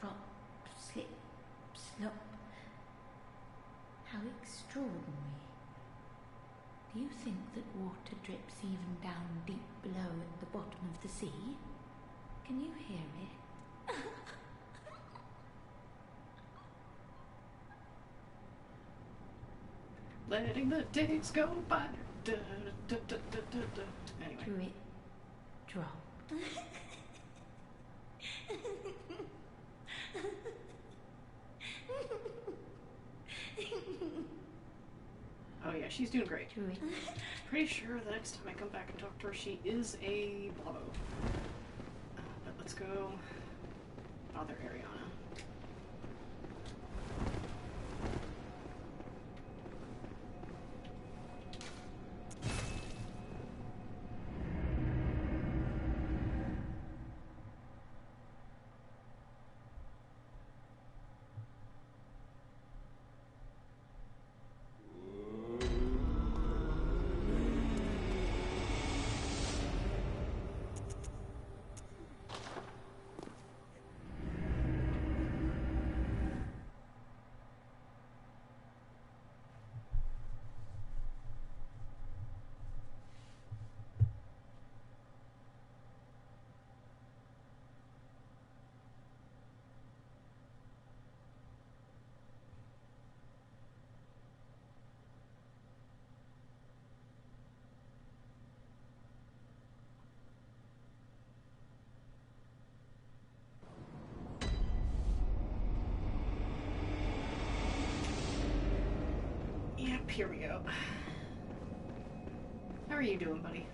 drop, slip, slop. How extraordinary. Do you think that water drips even down deep below at the bottom of the sea? Can you hear it? Letting the days go by. Da, da, da, da, da, da. Anyway. Drip, drop. Oh yeah, she's doing great. Drip. Pretty sure the next time I come back and talk to her, she is a blobbo. But let's go bother Ariana. Yep, here we go. How are you doing, buddy?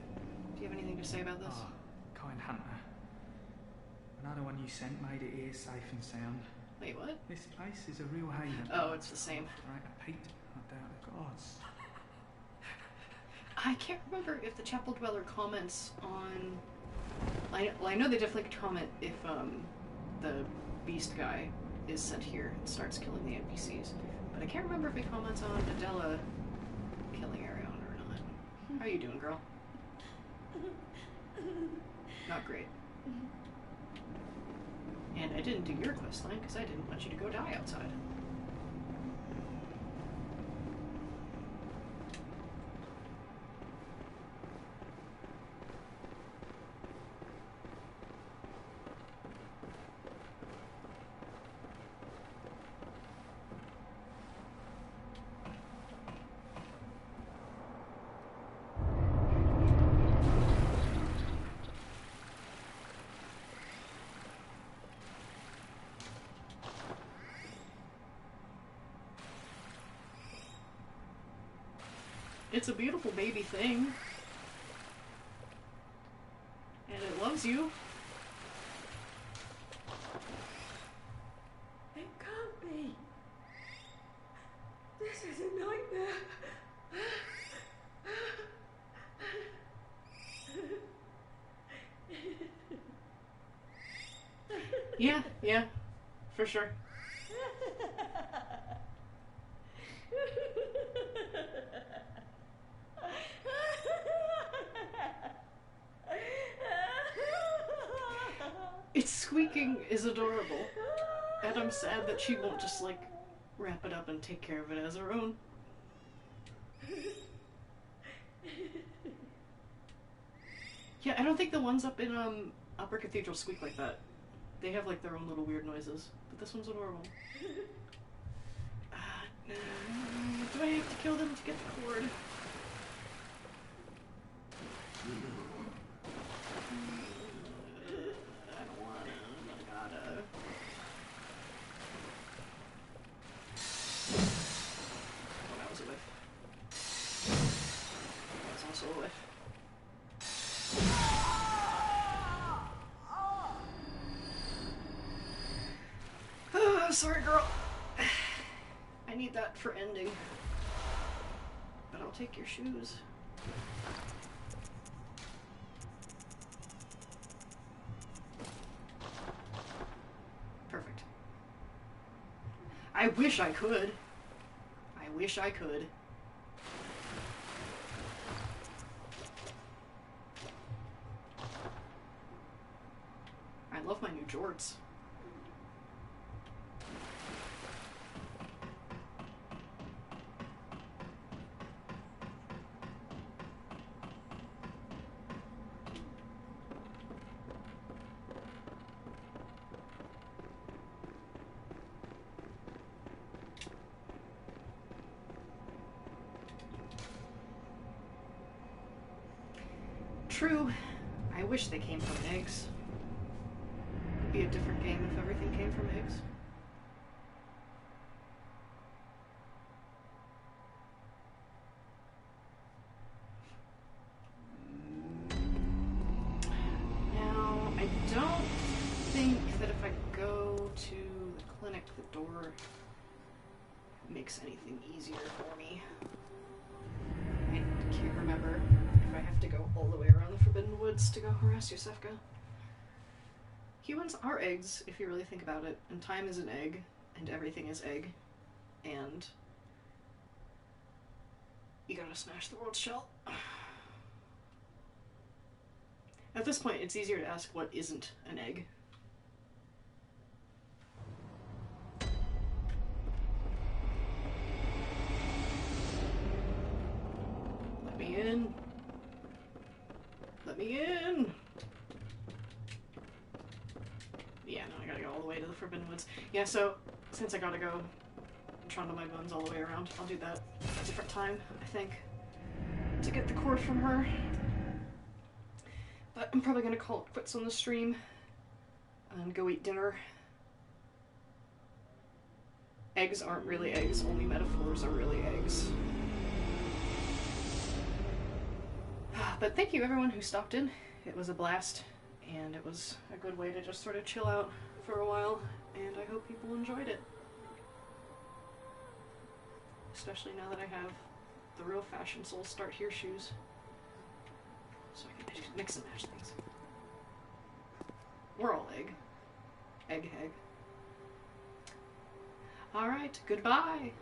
Do you have anything to say about this? Oh, kind hunter. Another one you sent made it here safe and sound. Wait, what? This place is a real haven. Oh, it's the same. Right, Pete, I doubt the gods. I can't remember if the Chapel Dweller comments on I know they definitely could comment if the beast guy is sent here and starts killing the NPCs. But I can't remember if it comments on Adela killing Ariana or not. How you doing, girl? Not great. And I didn't do your questline because I didn't want you to go die outside. It's a beautiful baby thing. And it loves you. It can't be. This is a nightmare. Yeah, for sure. Its squeaking is adorable, and I'm sad that she won't just, like, wrap it up and take care of it as her own. Yeah, I don't think the ones up in, Upper Cathedral squeak like that. They have, like, their own little weird noises, but this one's adorable. Do I have to kill them to get the cord? Sorry, girl. I need that for ending. But I'll take your shoes. Perfect. I wish I could. I wish I could. I love my new jorts. True. I wish they came from eggs. It'd be a different game if everything came from eggs. Now, I don't think that if I go to the clinic, the door makes anything easier for me. I can't remember if I have to go all the way around the Forbidden Woods to go harass Yosefka. Humans are eggs, if you really think about it, and time is an egg, and everything is egg, and you gotta smash the world's shell. At this point, it's easier to ask what isn't an egg. Let me in. Let me in! Yeah, no, I gotta go all the way to the Forbidden Woods. Yeah, so, since I gotta go trundle my bones all the way around, I'll do that at a different time, I think, to get the cord from her. But I'm probably gonna call it quits on the stream and go eat dinner. Eggs aren't really eggs, only metaphors are really eggs. But thank you everyone who stopped in. It was a blast, and it was a good way to just sort of chill out for a while, and I hope people enjoyed it. Especially now that I have the real Fashion Soul Start Here shoes. So I can mix and match things. Oral egg. Egg. Alright, goodbye.